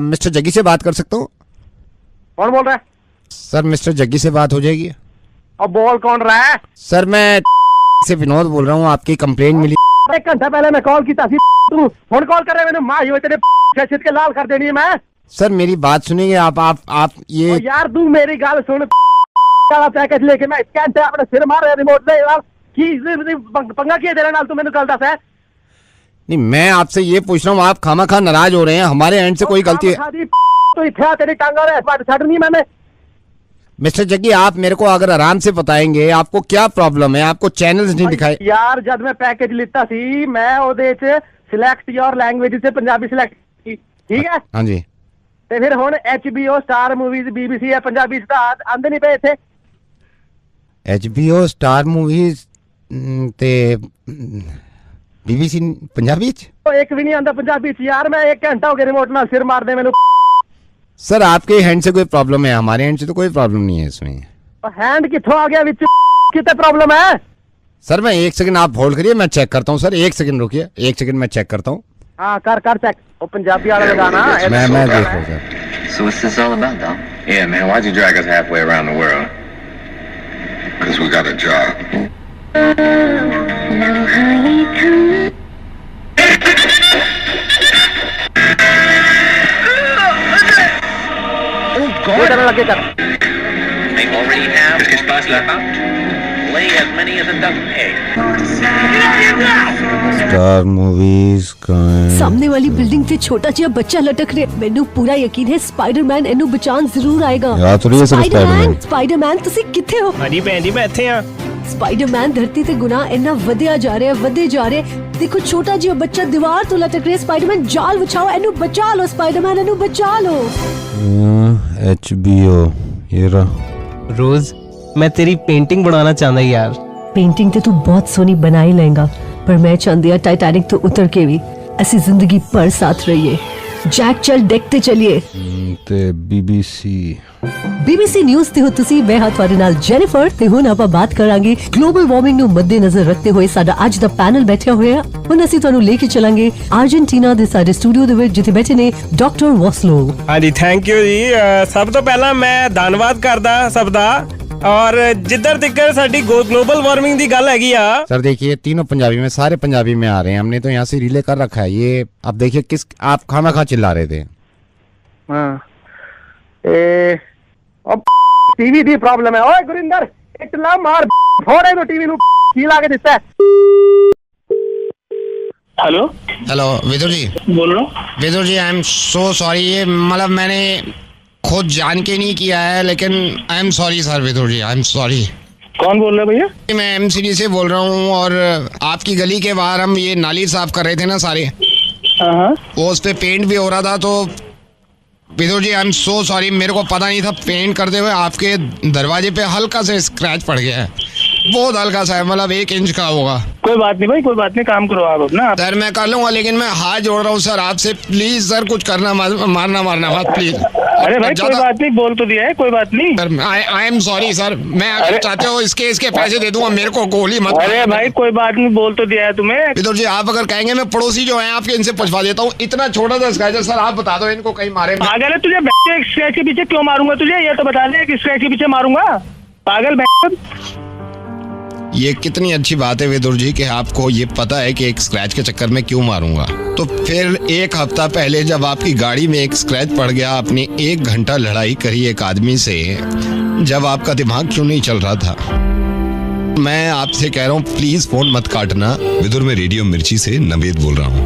मिस्टर जग्गी से बात कर सकता हूँ? कौन बोल रहा है? सर मिस्टर जग्गी से बात हो जाएगी? अब बोल कौन रहा है? सर मैं से विनोद बोल रहा हूँ. आपकी कंप्लेंट मिली. 1 घंटा पहले मैं कॉल की थी. तू फोन कॉल कर रहे मैंने माँ ये तेरे छेद के लाल कर देनी है मैं. सर मेरी बात सुनेंगे आप ये यार तू मेरी गाल सुन. काला पैकेज लेके मैं स्कैन से अपने सिर मार रिमोट ले यार की पंगा किए तेरे नाल तू मैंने गल दस है. नहीं मैं आपसे ये पूछ रहा हूँ आप खामा नाराज हो रहे हैं. हमारे एंड से कोई गलती है तो इतना तेरी टांगा छड़नी मैंने. मिस्टर जग्गी आप मेरे को अगर आराम से बताएंगे आपको क्या प्रॉब्लम है. आपको चैनल्स नहीं दिखाए यार. जब मैं पैकेज लिता सी मैं ओदे च सिलेक्ट योर लैंग्वेज से पंजाबी सिलेक्ट की. ठीक है. हाँ जी. ते फिर हुण HBO स्टार मूवीज BBC है पंजाबी च आंदे नहीं पे इत्थे. HBO स्टार मूवीज ते BBC पंजाबी च एक भी नहीं आंदा पंजाबी च यार. मैं 1 घंटा हो गया रिमोट नाल सिर मार दे मैनू. सर आपके हैंड से कोई प्रॉब्लम है. हमारे हैंड से तो कोई प्रॉब्लम नहीं है इसमें. हैंड किथों आ गया विच कितने प्रॉब्लम है. सर मैं 1 सेकंड आप होल्ड करिए मैं चेक करता हूँ. सर 1 सेकंड रुकिए. 1 सेकंड मैं चेक करता हूँ. हाँ कर चेक. वो पंजाबी वाला लगाना. मैं देख रहा हूँ sir. So what's this all about, Dom? Yeah, man, why'd you drag us halfway around the world? Because we got a job. ये करने लगे कर They already have his bus left out. Lay as many as a dozen eggs. Star movies सामने वाली building से छोटा जिहा बच्चा लटक रहा। ਮੈਨੂੰ ਪੂਰਾ ਯਕੀਨ ਹੈ ਸਪਾਈਡਰਮੈਨ ਇਹਨੂੰ ਬਚਾਉਣ ਜ਼ਰੂਰ ਆਏਗਾ। ਯਾਰ ਥੋੜੀ ਹੈ ਸਪਾਈਡਰਮੈਨ। ਸਪਾਈਡਰਮੈਨ ਤੁਸੀਂ ਕਿੱਥੇ ਹੋ? ਹਾਂਜੀ ਭੈਣ ਜੀ ਮੈਂ ਇੱਥੇ ਆ। ਸਪਾਈਡਰਮੈਨ ਧਰਤੀ ਤੇ ਗੁਨਾਹ ਇੰਨਾ ਵਧਿਆ ਜਾ ਰਿਹਾ ਵਧੇ ਜਾ ਰਿਹਾ। ਦੇਖੋ ਛੋਟਾ ਜਿਹਾ ਬੱਚਾ ਦੀਵਾਰ ਤੋਂ ਲਟਕ ਰਿਹਾ। ਸਪਾਈਡਰਮੈਨ ਜਾਲ ਵਿਛਾਓ ਇਹਨੂੰ ਬਚਾ ਲਓ। ਸਪਾਈਡਰਮੈਨ ਇਹਨੂੰ ਬਚਾ ਲਓ। HBO ये रहा। रोज मैं तेरी पेंटिंग बनाना चाहता यार। पेंटिंग ते तू बहुत सोहनी बना ही लेगा पर मैं चाहती हूं टाइटैनिक तो उतर के भी ਅਸੀਂ ਜ਼ਿੰਦਗੀ ਭਰ ਸਾਥ ਰਹੀਏ। ਜੈਕ ਚਲ ਡੈਕ ਤੇ ਚਲਿਏ। ਤੇ BBC ਨਿਊਜ਼ ਤੇ ਹੋ ਤੁਸੀਂ। ਮੈਂ ਹਾਂ ਤੁਹਾਡੇ ਨਾਲ ਜੈਨੀਫਰ ਤੇ ਹੁਣ ਆਪਾਂ ਬਾਤ ਕਰਾਂਗੇ ਗਲੋਬਲ ਵਾਰਮਿੰਗ ਨੂੰ ਮੱਦੇਨਜ਼ਰ ਰੱਖਦੇ ਹੋਏ ਸਾਡਾ ਅੱਜ ਦਾ ਪੈਨਲ ਬੈਠਿਆ ਹੋਇਆ। ਹੁਣ ਅਸੀਂ ਤੁਹਾਨੂੰ ਲੈ ਕੇ ਚੱਲਾਂਗੇ ਅਰਜਨਟੀਨਾ ਦੇ ਸਾਡੇ ਸਟੂਡੀਓ ਦੇ ਵਿੱਚ ਜਿੱਥੇ ਬੈਠੇ ਨੇ ਡਾਕਟਰ ਵਾਸਲੋ। ਹਾਂਜੀ ਥੈਂਕ ਯੂ ਜੀ। ਸਭ ਤੋਂ ਪਹਿਲਾਂ ਮੈਂ ਧੰਨਵਾਦ ਕਰਦਾ ਸਭ ਦਾ। और जिधर तिक्कर साडी ग्लोबल वार्मिंग की गल हैगी आ। सर देखिए तीनों पंजाबी में सारे पंजाबी में आ रहे हैं। हमने तो यहाँ से रिले कर रखा है। ये अब देखिए किस आप खाना खा चिल्ला रहे थे। अब टीवी दी प्रॉब्लम है। ओए गुरिंदर इतना मार फोड़े तो टीवी नु खीला के दिसता है। हेलो विदुर जी बोल रहा हूँ। Vidur ji I am so sorry. ये मतलब मैंने खुद जान के नहीं किया है लेकिन I am sorry sir. Vidur ji I am sorry. कौन बोल रहा है भैया? मैं MCD से बोल रहा हूँ और आपकी गली के बाहर हम ये नाली साफ कर रहे थे ना सारे। वो उस पे पेंट भी हो रहा था तो Vidur ji I am so sorry. मेरे को पता नहीं था पेंट करते हुए आपके दरवाजे पे हल्का से स्क्रैच पड़ गया है। बहुत हल्का सा है मतलब 1 इंच का होगा। कोई बात नहीं भाई कोई बात नहीं काम करो आप अपना। सर मैं कर लूंगा लेकिन मैं हाथ जोड़ रहा हूँ सर आपसे। प्लीज सर कुछ करना मारना मत प्लीज। अरे भाई कोई बात नहीं बोल तो दिया है कोई बात नहीं। Sir I am sorry sir. मैं अगर चाहते हो इसके पैसे दे दूंगा मेरे को गोली मत। अरे भाई कोई बात नहीं बोल तो दिया है तुम्हें। विदुर जी आप अगर कहेंगे मैं पड़ोसी जो है आपके इनसे पूछवा देता हूँ। इतना छोटा सा स्क्रैच सर आप बता दो इनको कहीं मारे। पागल है तुझे स्क्रैच के पीछे क्यों मारूंगा तुझे ये तो बता दे कि स्क्रैच के पीछे मारूंगा पागल। ये कितनी अच्छी बात है विदुर जी कि आपको ये पता है कि एक स्क्रैच के चक्कर में क्यों मारूंगा। तो फिर 1 हफ्ता पहले जब आपकी गाड़ी में एक स्क्रैच पड़ गया आपने 1 घंटा लड़ाई करी एक आदमी से जब आपका दिमाग क्यों नहीं चल रहा था। मैं आपसे कह रहा हूँ प्लीज फोन मत काटना। विदुर में रेडियो मिर्ची से नवेद बोल रहा हूँ।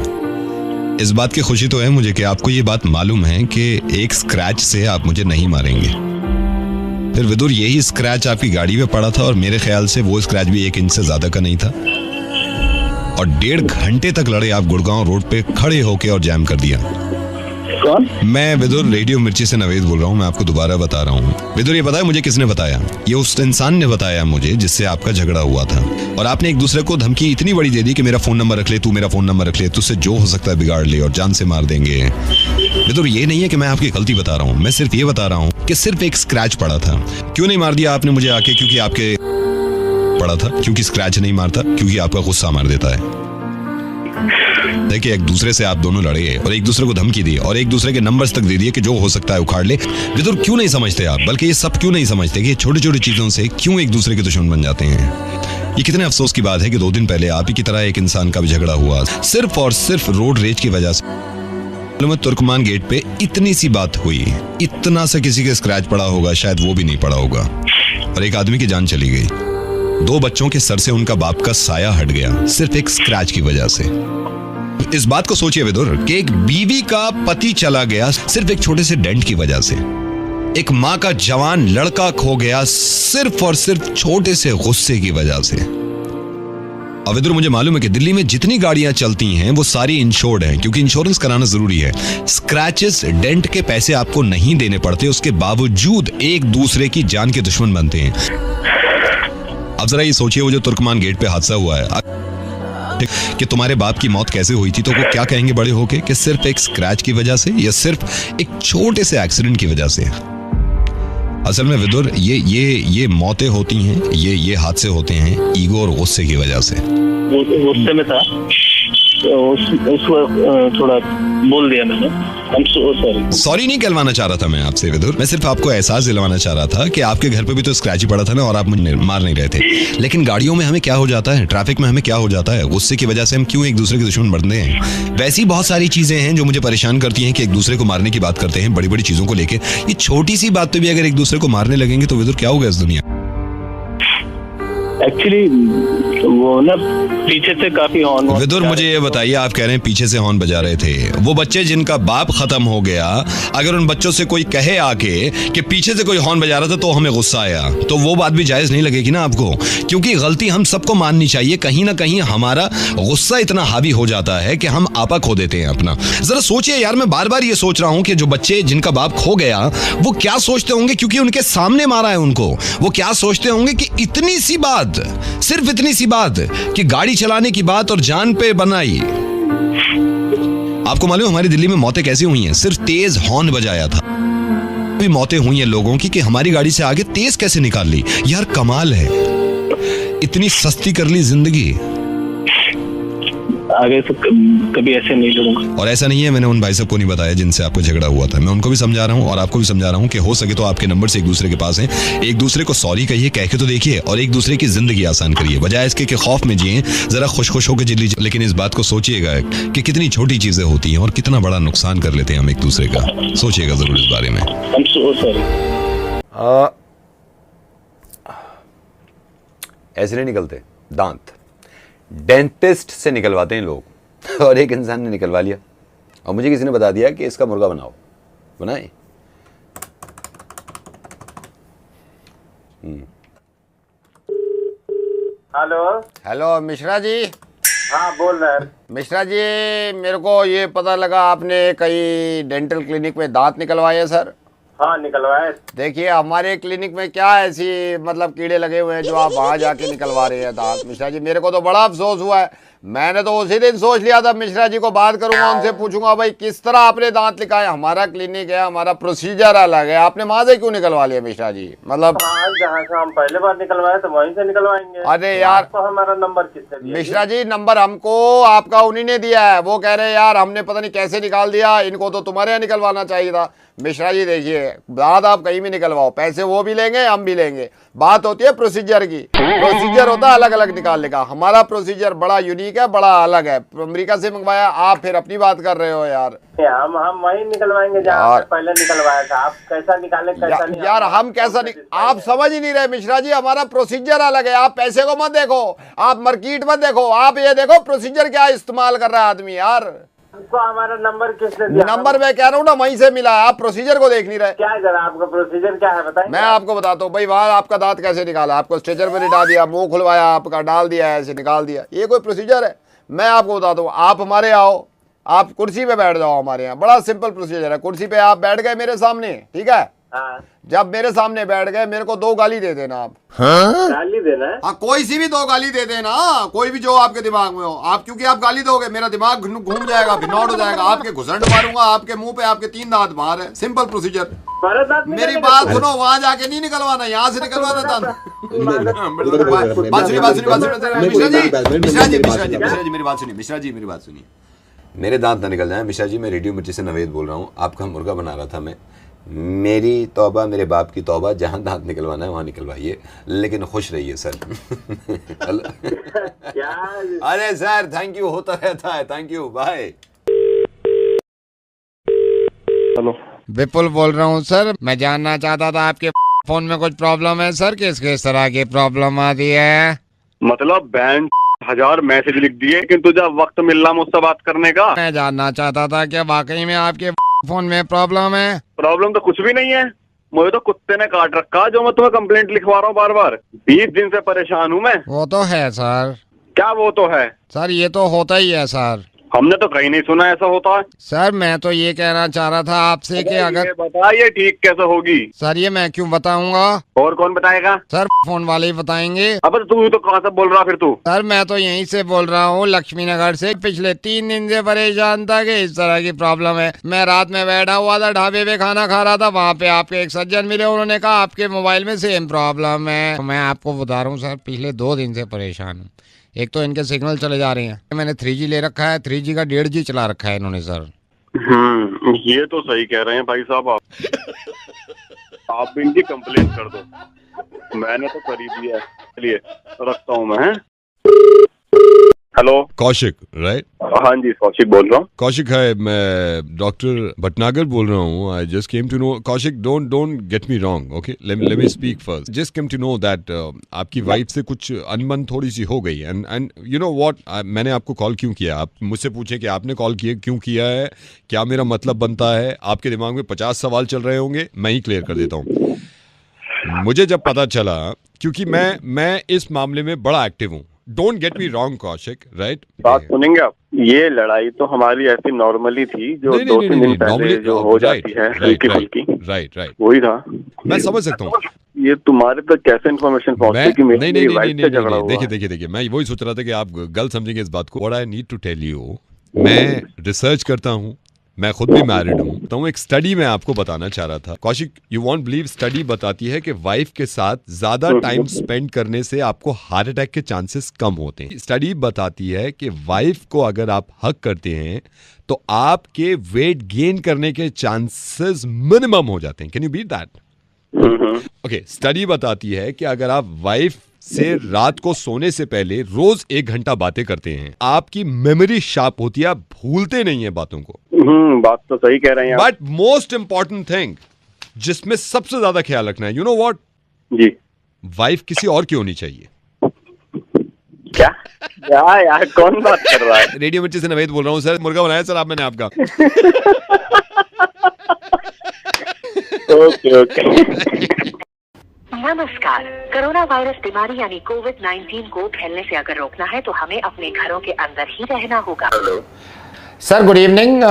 इस बात की खुशी तो है मुझे कि आपको ये बात मालूम है कि एक स्क्रैच से आप मुझे नहीं मारेंगे। फिर विदुर यही स्क्रैच आपकी गाड़ी में पड़ा था और मेरे ख्याल से वो स्क्रैच भी 1 इंच से ज्यादा का नहीं था और 1.5 घंटे तक लड़े आप गुड़गांव रोड पे खड़े होके और जैम कर दिया। कौन? मैं विदुर रेडियो मिर्ची से नवेद बोल रहा हूँ। मैं आपको दोबारा बता रहा हूँ। विदुर ये पता है मुझे किसने बताया? ये उस इंसान ने बताया मुझे जिससे आपका झगड़ा हुआ था और आपने एक दूसरे को धमकी इतनी बड़ी दे दी कि मेरा फोन नंबर रख ले तू मेरा फोन नंबर रख ले तुझसे जो हो सकता है बिगाड़ ले और जान से मार देंगे। विदुर ये नहीं है कि मैं आपकी गलती बता रहा हूँ। मैं सिर्फ ये बता रहा हूँ कि सिर्फ एक स्क्रैच पड़ा था। क्यों नहीं मार दिया आपने मुझे आके? क्योंकि आपके पड़ा था। क्योंकि स्क्रैच नहीं मारता क्योंकि आपका गुस्सा मार देता है। देखिए एक दूसरे से आप दोनों लड़े और एक दूसरे को धमकी दी और एक दूसरे के नंबर्स तक दे दिए कि जो हो सकता है उखाड़ ले। विदुर क्यों नहीं समझते आप? बल्कि ये सब क्यों नहीं समझते कि छोटी छोटी चीजों से क्यों एक दूसरे के दुश्मन बन जाते हैं? ये कितने अफसोस की बात है कि 2 दिन पहले आप ही की तरह एक इंसान का भी झगड़ा हुआ सिर्फ और सिर्फ रोड रेज की वजह से। तुर्कमान गेट पे इतनी सी बात हुई, इतना सा किसी के स्क्रैच पड़ा होगा शायद वो भी नहीं पड़ा होगा और एक आदमी की जान चली गई। 2 बच्चों के सर से उनका बाप का साया हट गया सिर्फ एक स्क्रैच की वजह से। इस बात को सोचिए विदुर कि एक बीवी का पति चला गया सिर्फ एक छोटे से डेंट की वजह से। एक माँ का जवान लड़का खो गया सिर्फ और सिर्फ छोटे से गुस्से की वजह से। और विदुर मुझे मालूम है कि दिल्ली में जितनी गाड़ियां चलती हैं वो सारी इंश्योर्ड हैं क्योंकि इंश्योरेंस कराना जरूरी है। स्क्रैचेस डेंट के पैसे आपको नहीं देने पड़ते उसके बावजूद एक दूसरे की जान के दुश्मन बनते हैं। अब जरा ये सोचिए वो जो तुर्कमान गेट पे हादसा हुआ है कि तुम्हारे बाप की मौत कैसे हुई थी तो वो क्या कहेंगे बड़े होके कि सिर्फ एक स्क्रैच की वजह से या सिर्फ एक छोटे से एक्सीडेंट की वजह से। असल में विदुर ये मौतें होती हैं ये हादसे होते हैं ईगो और गुस्से की वजह से। गुस्से में था उसको थोड़ा बोल दिया मैंने। I'm so sorry। सॉरी नहीं कहलवाना चाह रहा था मैं आपसे विदुर, मैं सिर्फ आपको एहसास दिलवाना चाह रहा था कि आपके घर पे भी तो स्क्रैच ही पड़ा था ना, और आप मुझे मार नहीं रहे थे। लेकिन गाड़ियों में हमें क्या हो जाता है, ट्रैफिक में हमें क्या हो जाता है, गुस्से की वजह से हम क्यों एक दूसरे के दुश्मन बनते हैं। वैसी बहुत सारी चीजें हैं जो मुझे परेशान करती हैं कि एक दूसरे को मारने की बात करते हैं बड़ी बड़ी चीजों को लेके। ये छोटी सी बात पे भी अगर एक दूसरे को मारने लगेंगे तो विदुर क्या होगा इस दुनिया। एक्चुअली वो ना पीछे से काफी हॉर्न। विदुर मुझे ये बताइए, आप कह रहे हैं पीछे से हॉर्न बजा रहे थे, वो बच्चे जिनका बाप खत्म हो गया, अगर उन बच्चों से कोई कहे आके कि पीछे से कोई हॉर्न बजा रहा था तो हमें गुस्सा आया, तो वो बात भी जायज नहीं लगेगी ना आपको, क्योंकि गलती हम सबको माननी चाहिए। कहीं ना कहीं हमारा गुस्सा इतना हावी हो जाता है कि हम आपा खो देते हैं अपना। जरा सोचिए यार, मैं बार बार ये सोच रहा हूँ कि जो बच्चे जिनका बाप खो गया वो क्या सोचते होंगे, क्योंकि उनके सामने मारा है उनको, वो क्या सोचते होंगे कि इतनी सी बात, सिर्फ इतनी सी बात कि गाड़ी चलाने की बात और जान पे बनाई। आपको मालूम हमारी दिल्ली में मौतें कैसी हुई हैं, सिर्फ तेज हॉर्न बजाया था। भी मौतें हुई हैं लोगों की कि हमारी गाड़ी से आगे तेज कैसे निकाल ली। यार कमाल है, इतनी सस्ती कर ली जिंदगी। आगे से कभी ऐसे नहीं करूंगा। और ऐसा नहीं है, मैंने उन भाई साहब को नहीं बताया जिनसे आपको झगड़ा हुआ था, मैं उनको भी समझा रहा हूँ और आपको भी समझा रहा हूँ कि हो सके तो आपके नंबर से एक दूसरे के पास हैं, एक दूसरे को सॉरी कहिए, कह के तो देखिए, और एक दूसरे की जिंदगी आसान करिए, बजाय इसके कि खौफ में जिए, जरा खुश खुश होकर जी लीजिए। लेकिन इस बात को सोचिएगा कि कितनी छोटी चीजें होती हैं और कितना बड़ा नुकसान कर लेते हैं हम एक दूसरे का। सोचिएगा जरूर इस बारे में। ऐसे नहीं निकलते दांत, डेंटिस्ट से निकलवाते हैं लोग, और एक इंसान ने निकलवा लिया और मुझे किसी ने बता दिया कि इसका मुर्गा बनाओ, बनाए। Hello hello Mishra ji. हाँ बोल रहे हैं। मिश्रा जी, मेरे को ये पता लगा आपने कई डेंटल क्लिनिक में दांत निकलवाए हैं सर। हाँ निकलवाए। देखिए हमारे क्लिनिक में क्या ऐसी मतलब कीड़े लगे हुए हैं जो आप वहाँ जाके निकलवा रहे हैं दांत। मिश्रा जी मेरे को तो बड़ा अफसोस हुआ है, मैंने तो उसी दिन सोच लिया था मिश्रा जी को बात करूंगा, उनसे पूछूंगा भाई किस तरह आपने दांत निकाले। हमारा क्लिनिक है, हमारा प्रोसीजर अलग है, आपने वहाँ से क्यों निकलवा लिया मिश्रा जी? मतलब जहाँ से हम पहले बार निकलवाए तो वहीं से निकलवाएंगे। अरे यार तो हमारा नंबर किसने दिया? मिश्रा जी नंबर हमको आपका उन्हीं ने दिया है, वो कह रहे हैं यार हमने पता नहीं कैसे निकाल दिया, इनको तो तुम्हारे यहाँ निकलवाना चाहिए था। मिश्रा जी देखिए, दांत आप कहीं भी निकलवाओ, पैसे वो भी लेंगे हम भी लेंगे, बात होती है प्रोसीजर की। प्रोसीजर होता है अलग अलग निकालने का, हमारा प्रोसीजर बड़ा यूनिक है, बड़ा अलग है। अमेरिका से मंगवाया, आप फिर अपनी बात कर रहे हो यार। हम वहीं निकलवाएंगे जहाँ पहले निकलवाया था। आप कैसा निकाले कैसा नहीं यार हम कैसा आप समझ ही नहीं रहे मिश्रा जी, हमारा प्रोसीजर अलग है। आप पैसे को मत देखो, आप मार्केट मत देखो, आप ये देखो प्रोसीजर क्या इस्तेमाल कर रहा है आदमी। यार आपको हमारा नंबर किसने दिया? नंबर मैं कह रहा हूँ ना वहीं से मिला है, आप प्रोसीजर को देख नहीं रहे। क्या है जरा आपका प्रोसीजर क्या है बताइए। मैं आपको बताता हूँ भाई, वहाँ आपका दांत कैसे निकाला, आपको स्ट्रेचर पे लिटा दिया, मुंह खुलवाया आपका, डाल दिया ऐसे निकाल दिया, ये कोई प्रोसीजर है? मैं आपको बताता हूँ, आप हमारे आओ, आप कुर्सी पे बैठ जाओ हमारे यहाँ, बड़ा सिंपल प्रोसीजर है। कुर्सी पे आप बैठ गए मेरे सामने, ठीक है? जब मेरे सामने बैठ गए मेरे को 2 गाली दे देना आप। हाँ? गाली देना है? हाँ कोई सी भी 2 गाली दे देना, कोई भी जो आपके दिमाग में हो। आप क्योंकि आप गाली दोगे मेरा दिमाग घूम जाएगा, भिनौट हो जाएगा, आपके घुसंड मारूंगा आपके मुंह पे, आपके 3 दांत बाहर है। Simple procedure. मेरी बात सुनो, वहाँ जाके नहीं निकलवाना, यहाँ से निकलवाना था। मिश्रा जी मेरी बात सुनिए, मेरे दांत ना निकल जाए। मिश्रा जी मैं रेडियो मिर्ची से नवेद बोल रहा हूँ, आपका मुर्गा बना रहा था मैं। मेरी तौबा, मेरे बाप की तौबा, जहाँ दांत निकलवाना है वहाँ निकलवाइए, लेकिन खुश रहिए सर। अरे सर थैंक यू, होता रहता है, थैंक यू, बाय। हेलो विपुल बोल रहा हूँ सर, मैं जानना चाहता था आपके फोन में कुछ प्रॉब्लम है सर, किस तरह की प्रॉब्लम आती है? मतलब बैंक 1000 मैसेज लिख दिए किंतु जब वक्त मिल रहा मुझसे बात करने का। मैं जानना चाहता था कि वाकई में आपके फोन में प्रॉब्लम है? प्रॉब्लम तो कुछ भी नहीं है, मुझे तो कुत्ते ने काट रखा जो मैं तुम्हें कंप्लेंट लिखवा रहा हूँ बार बार। 20 दिन से परेशान हूँ मैं। वो तो है सर। क्या वो तो है सर? ये तो होता ही है सर। हमने तो कहीं नहीं सुना ऐसा होता है। सर मैं तो ये कहना चाह रहा था आपसे कि अगर बताइए ठीक कैसे होगी। सर ये मैं क्यों बताऊंगा? और कौन बताएगा? सर फोन वाले ही बताएंगे। अब तू तो कहाँ से बोल रहा फिर तू? सर मैं तो यहीं से बोल रहा हूँ, लक्ष्मी नगर से। पिछले 3 दिन से परेशान था कि इस तरह की प्रॉब्लम है। मैं रात में बैठा हुआ था, ढाबे पे खाना खा रहा था, वहाँ पे आपके एक सज्जन मिले, उन्होंने कहा आपके मोबाइल में सेम प्रॉब्लम है। मैं आपको बता रहा हूँ सर, पिछले 2 दिन से परेशान हूँ। एक तो इनके सिग्नल चले जा रहे हैं, मैंने 3G ले रखा है, 3G का 1.5G चला रखा है इन्होंने सर। ये तो सही कह रहे हैं भाई साहब आप भी इनकी कंप्लेंट कर दो, मैंने तो कर ही दिया है। चलिए रखता हूँ मैं। Hello Kaushik right? हाँ जी कौशिक बोल रहा हूँ। कौशिक है, मैं डॉक्टर भटनागर बोल रहा हूँ। I just came to know, Kaushik don't get me wrong, okay, let me speak first. Just came to know that आपकी वाइफ से कुछ अनबन थोड़ी सी हो गई एंड यू नो व्हाट, मैंने आपको कॉल क्यों किया? आप मुझसे पूछे कि आपने कॉल किया क्यों किया है, क्या मेरा मतलब बनता है? आपके दिमाग में 50 सवाल चल रहे होंगे, मैं ही क्लियर कर देता हूँ। मुझे जब पता चला, क्योंकि मैं इस मामले में बड़ा एक्टिव हूँ, don't get me wrong Kaushik, right? बात सुनेंगे आप, ये लड़ाई तो हमारी ऐसी नॉर्मली थी जो 2-3 दिन पहले जो हो जाती है हल्की फुल्की, राइट वही था। मैं समझ सकता हूँ। ये तुम्हारे तक कैसे इन्फॉर्मेशन पहुंची कि मेरी वाइफ से झगड़ा हुआ? देखिए, मैं वही सोच रहा था कि आप गलत समझेंगे इस बात को। What I need to tell you, मैं रिसर्च करता हूँ, मैं खुद भी मैरिड हूँ, तो एक स्टडी में आपको बताना चाह रहा था Kaushik, you won't believe, study बताती है कि वाइफ के साथ ज्यादा टाइम स्पेंड करने से आपको हार्ट अटैक के चांसेस कम होते हैं। स्टडी बताती है कि वाइफ को अगर आप हक करते हैं तो आपके वेट गेन करने के चांसेस मिनिमम हो जाते हैं। Can you beat that? Okay, study बताती है कि अगर आप वाइफ से रात को सोने से पहले रोज 1 घंटा बातें करते हैं, आपकी मेमोरी शार्प होती है, आप भूलते नहीं है बातों को। बात तो सही कह रहे हैं। बट मोस्ट इंपॉर्टेंट थिंग जिसमें सबसे ज्यादा ख्याल रखना है, यू नो व्हाट जी, वाइफ किसी और की होनी चाहिए। क्या यार कौन बात कर रहा है? रेडियो मिर्ची से नवेद बोल रहा हूँ सर, मुर्गा बनाया सर आप मैंने आपका। ओके नमस्कार। कोरोना वायरस बीमारी यानी कोविड-19 को फैलने से अगर रोकना है तो हमें अपने घरों के अंदर ही रहना होगा। सर गुड इवनिंग,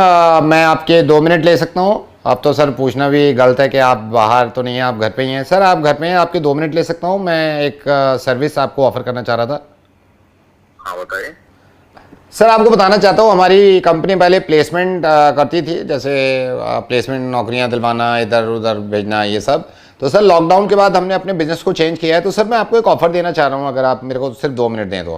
मैं आपके 2 मिनट ले सकता हूँ? अब तो सर पूछना भी गलत है कि आप बाहर तो नहीं हैं, आप घर पे ही हैं। सर आप घर पे हैं, आपके 2 मिनट ले सकता हूँ? मैं एक सर्विस आपको ऑफर करना चाह रहा था। हाँ बताइए सर। आपको बताना चाहता हूँ, हमारी कंपनी पहले प्लेसमेंट करती थी, जैसे प्लेसमेंट नौकरियाँ दिलवाना, इधर उधर भेजना, ये सब। तो सर लॉकडाउन के बाद हमने अपने बिजनेस को चेंज किया है, तो सर मैं आपको एक ऑफर देना चाह रहा हूँ, अगर आप मेरे को सिर्फ 2 मिनट दें तो।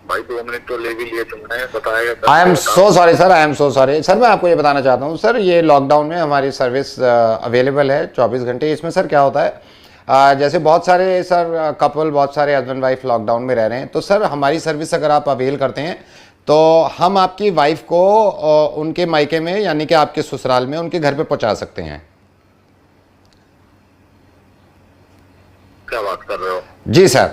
भाई 2 मिनट तो ले भी लिए तुमने, बताएगा। I am so sorry sir, I am so sorry sir. मैं आपको ये बताना चाहता हूँ सर, ये लॉकडाउन में हमारी सर्विस अवेलेबल है 24 घंटे। इसमें सर क्या होता है, जैसे बहुत सारे सर कपल, बहुत सारे हस्बैंड वाइफ लॉकडाउन में रह रहे हैं, तो सर हमारी सर्विस अगर आप अवेल करते हैं तो हम आपकी वाइफ को उनके मायके में, यानी कि आपके ससुराल में, उनके घर पे पहुंचा सकते हैं। क्या बात कर रहे हो? जी सर।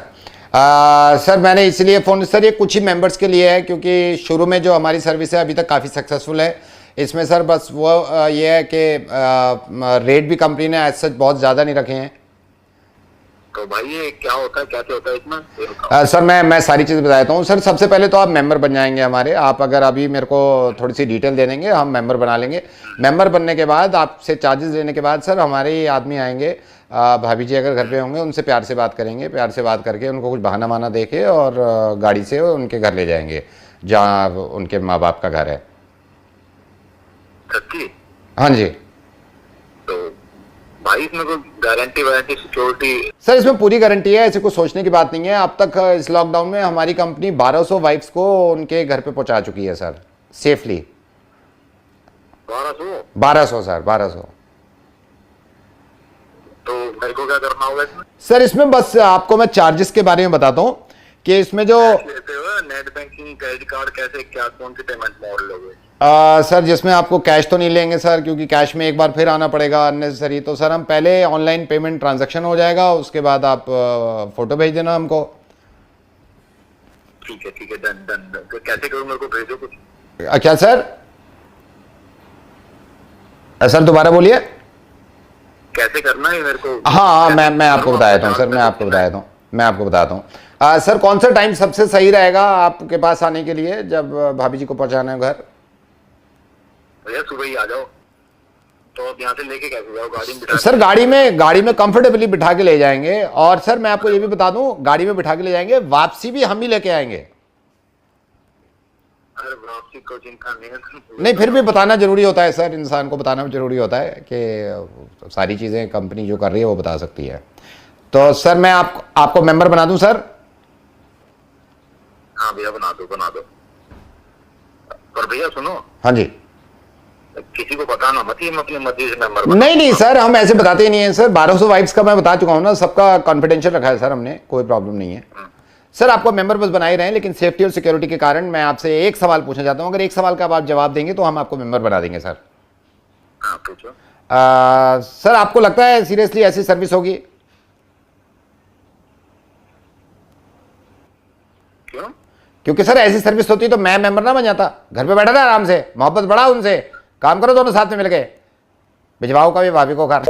सर मैंने इसलिए फ़ोन, सर ये कुछ ही मेंबर्स के लिए है, क्योंकि शुरू में जो हमारी सर्विस है अभी तक काफ़ी सक्सेसफुल है। इसमें सर बस वो ये है कि रेट भी कंपनी ने एज सच बहुत ज़्यादा नहीं रखे हैं। तो भाई ये क्या होता है, कैसे होता है इसमें? सर मैं सारी चीज़ बता देता हूँ सर। सबसे पहले तो आप मेंबर बन जाएंगे हमारे। आप अगर अभी मेरे को थोड़ी सी डिटेल दे देंगे, हम मेंबर बना लेंगे। मेंबर बनने के बाद आपसे चार्जेस लेने के बाद सर हमारे आदमी आएंगे, भाभी जी अगर घर पे होंगे उनसे प्यार से बात करेंगे, प्यार से बात करके उनको कुछ बहाना माना देके और गाड़ी से उनके घर ले जाएंगे जहाँ उनके माँ बाप का घर है। हाँ जी। तो भाई इसमें कोई गारंटी वारंटी सिक्योरिटी? सर इसमें पूरी गारंटी है, ऐसे कुछ सोचने की बात नहीं है। अब तक इस लॉकडाउन में हमारी कंपनी 1200 वाइफ्स को उनके घर पे पहुंचा चुकी है सर, सेफली। 1200 सर, 1200। तो मेरे को क्या करना होगा इसमें? सर इसमें बस आपको मैं चार्जेस के बारे में बताता हूँ कि इसमें जो नेट बैंकिंग, क्रेडिट कार्ड, कैसे क्या, कौन सी पेमेंट मोड लोगे? सर जिसमें आपको कैश तो नहीं लेंगे सर, क्योंकि कैश में एक बार फिर आना पड़ेगा अननेसेसरी। तो सर हम पहले ऑनलाइन पेमेंट ट्रांजैक्शन हो जाएगा, उसके बाद आप फोटो भेज देना हमको। ठीक है डन डन। तो कैसे करूँ, मेरे को भेजो कुछ। क्या सर? सर दोबारा बोलिए। कैसे करना है मेरे को? हाँ मैं आपको बता देता हूँ सर, मैं आपको बताता हूँ। सर कौन सा टाइम सबसे सही रहेगा आपके पास आने के लिए, जब भाभी जी को पहुँचाना है घर? भैया सुबह ही आ जाओ। तो अब यहाँ से लेके कैसे जाओ? गाड़ी में बिठा? सर गाड़ी में कंफर्टेबली बिठा के ले जाएंगे। और सर मैं आपको ये भी बता दूं, गाड़ी में बिठा के ले जाएंगे, वापसी भी हम ही लेके आएंगे। अरे वापसी को चिंता नहीं, फिर भी बताना जरूरी होता है सर, इंसान को बताना जरूरी होता है कि सारी चीजें कंपनी जो कर रही है वो बता सकती है। तो सर मैं आपको मेंबर बना दूं सर? हाँ भैया बना दो। पर भैया सुनो। हाँ जी। किसी को बताना मत ही, हम अपने मस्जिद से मेंबर। नहीं सर, हम ऐसे बताते ही नहीं है सर। 1200 वाइफ्स का मैं बता चुका हूँ ना, सबका कॉन्फिडेंशियल रखा है सर हमने, कोई प्रॉब्लम नहीं है सर। आपको मेंबर बस बना ही रहे हैं, लेकिन सेफ्टी और सिक्योरिटी के कारण मैं आपसे एक सवाल पूछना चाहता हूँ। अगर एक सवाल का आप जवाब देंगे तो हम आपको मेंबर बना देंगे सर। हाँ पूछो। सर आपको लगता है सीरियसली ऐसी सर्विस होगी? क्यों? क्योंकि सर ऐसी सर्विस होती तो मैं मेंबर ना बन जाता, घर पे बैठा था आराम से, मोहब्बत बढ़ा उनसे, काम करो दोनों साथ में मिलके, भिजवाओ कभी भाभी को घर।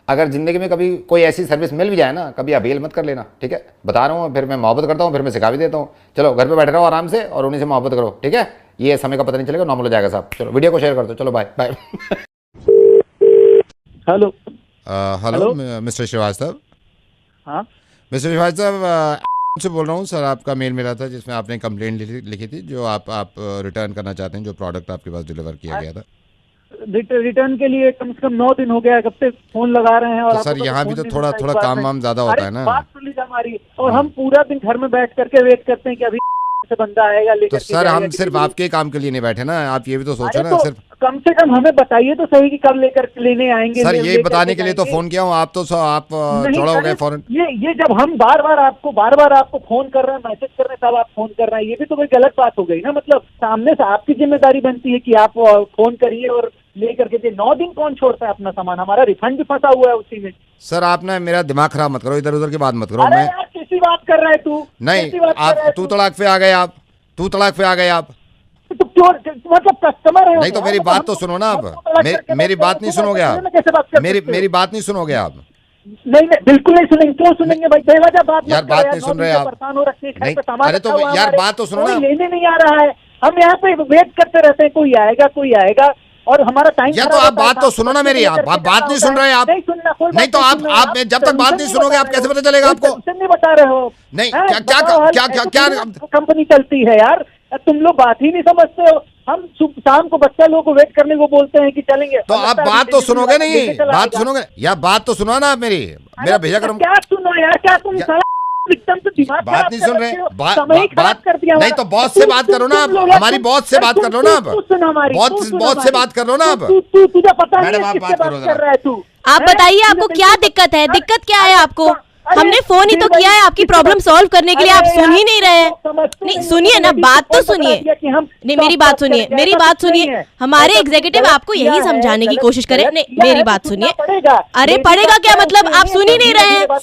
अगर जिंदगी में कभी कोई ऐसी सर्विस मिल भी जाए ना, कभी अवेल मत कर लेना, ठीक है? बता रहा हूँ, फिर मैं मोहब्बत करता हूँ, फिर मैं सिखा भी देता हूँ। चलो घर पे बैठे रहो आराम से और उन्हीं से मोहब्बत करो, ठीक है? ये समय का पता नहीं चलेगा, नॉर्मल हो जाएगा साहब। चलो वीडियो को शेयर कर दो, चलो bye bye. Hello hello mister Srivastava. हाँ मिस्टर श्रीवास्तव से बोल रहा हूँ सर। आपका मेल मिला था जिसमें आपने कंप्लेंट लिखी थी, जो आप रिटर्न करना चाहते हैं, जो प्रोडक्ट आपके पास डिलीवर किया गया था। रिटर्न के लिए कम से कम 9 दिन हो गया, कब से फोन लगा रहे हैं। और तो सर यहाँ भी तो थोड़ा काम वाम ज्यादा होता है ना। बात सुन लीजिए हमारी, और हम पूरा दिन घर में बैठ करके वेट करते हैं कि अभी से बंदा आएगा लेकर। तो सर हम सिर्फ आपके काम के लिए नहीं बैठे ना, आप ये भी तो सोचो ना। सिर्फ कम से कम हमें बताइए तो सही कि कब लेकर लेने आएंगे। सर ये बताने के लिए तो फोन किया हूँ, आप तो आप चौड़ा हो गए फौरन। ये जब हम बार बार आपको फोन कर रहे हैं, मैसेज कर रहे हैं, तब आप फोन कर रहे हैं, ये भी तो कोई गलत बात हो गई ना। मतलब सामने से आपकी जिम्मेदारी बनती है कि आप फोन करिए और लेकर के। 9 दिन कौन छोड़ता है अपना सामान? हमारा रिफंड भी फंसा हुआ है उसी में। सर आप ना मेरा दिमाग खराब मत करो, इधर उधर की बात मत करो। मैं किसी बात कर रहा है तू? नहीं, आप तू तड़ाक पे आ गए, आप तू तड़ाक पे आ गए आप। तो क्यों, मतलब कस्टमर है? नहीं तो मेरी बात तो सुनो ना आप। मेरी बात नहीं सुनोगे आप? मेरी बात नहीं सुनोगे आप? नहीं बिल्कुल नहीं सुनेंगे। क्यों सुनेंगे भाई? बेवजह बात यार, बात नहीं सुन रहे आप। परेशान हो रखे हैं, अरे तो यार बात तो सुनो ना। लेने नहीं आ रहा है, हम यहाँ पे वेट करते रहते हैं, कोई आएगा और हमारा टाइम। या तो आप बात तो सुनो ना मेरी, आप बात नहीं सुन रहे आप। नहीं तो आप जब तक बात नहीं सुनोगे आप कैसे पता चलेगा आपको? नहीं बता रहे हो? नहीं क्या कंपनी चलती है यार, तुम लोग बात ही नहीं समझते हो। हम शाम को बच्चा लोग को वेट करने को बोलते हैं कि चलेंगे, तो आप बात तो सुनोगे नहीं? बात सुनोगे या बात तो सुनो ना आप मेरी। मेरा भैया करो। क्या सुनो यार, क्या तुम एकदम तो दिमाग बात नहीं सुन रहे? बात कर दिया। नहीं तो बॉस से बात करो ना आप, हमारी बॉस से बात कर लो ना आप। बॉस से बात कर लो ना आप। तुझे पता मैडम आप बात करो कर रहा है तू। आप बताइए आपको क्या दिक्कत है? दिक्कत क्या है आपको? हमने फोन ही तो किया है आपकी प्रॉब्लम सॉल्व करने के लिए, आप सुन ही नहीं रहे हैं। नहीं सुनिए ना, बात तो सुनिए। नहीं मेरी बात सुनिए, मेरी बात सुनिए। हमारे एग्जीक्यूटिव आपको यही समझाने की कोशिश करें। नहीं मेरी बात सुनिए। अरे पड़ेगा क्या मतलब? आप सुन ही नहीं रहे हैं,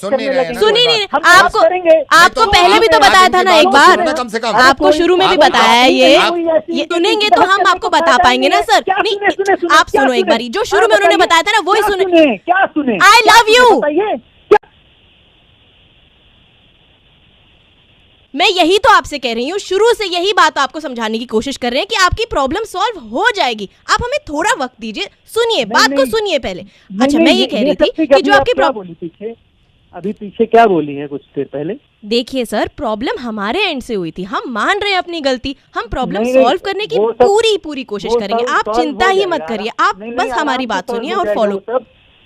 सुन ही नहीं। आपको पहले भी तो बताया था ना एक बार, आपको शुरू में भी बताया है। ये सुनेंगे तो हम आपको बता पाएंगे ना सर। नहीं आप सुनो एक बारी, जो शुरू में उन्होंने बताया था ना वही सुने। क्या सुने? आई लव यू। मैं यही तो आपसे कह रही हूँ, शुरू से यही बात आपको समझाने की कोशिश कर रहे हैं कि आपकी प्रॉब्लम सॉल्व हो जाएगी। आप हमें थोड़ा वक्त दीजिए, सुनिए बात को सुनिए पहले। अच्छा मैं ये कह रही थी कि जो आपकी प्रॉब्लम अभी पीछे क्या बोली है कुछ देर पहले? देखिए सर, प्रॉब्लम हमारे एंड से हुई थी, हम मान रहे हैं अपनी गलती, हम प्रॉब्लम सॉल्व करने की पूरी कोशिश करेंगे। आप चिंता ही मत करिए, आप बस हमारी बात सुनिए और फॉलो।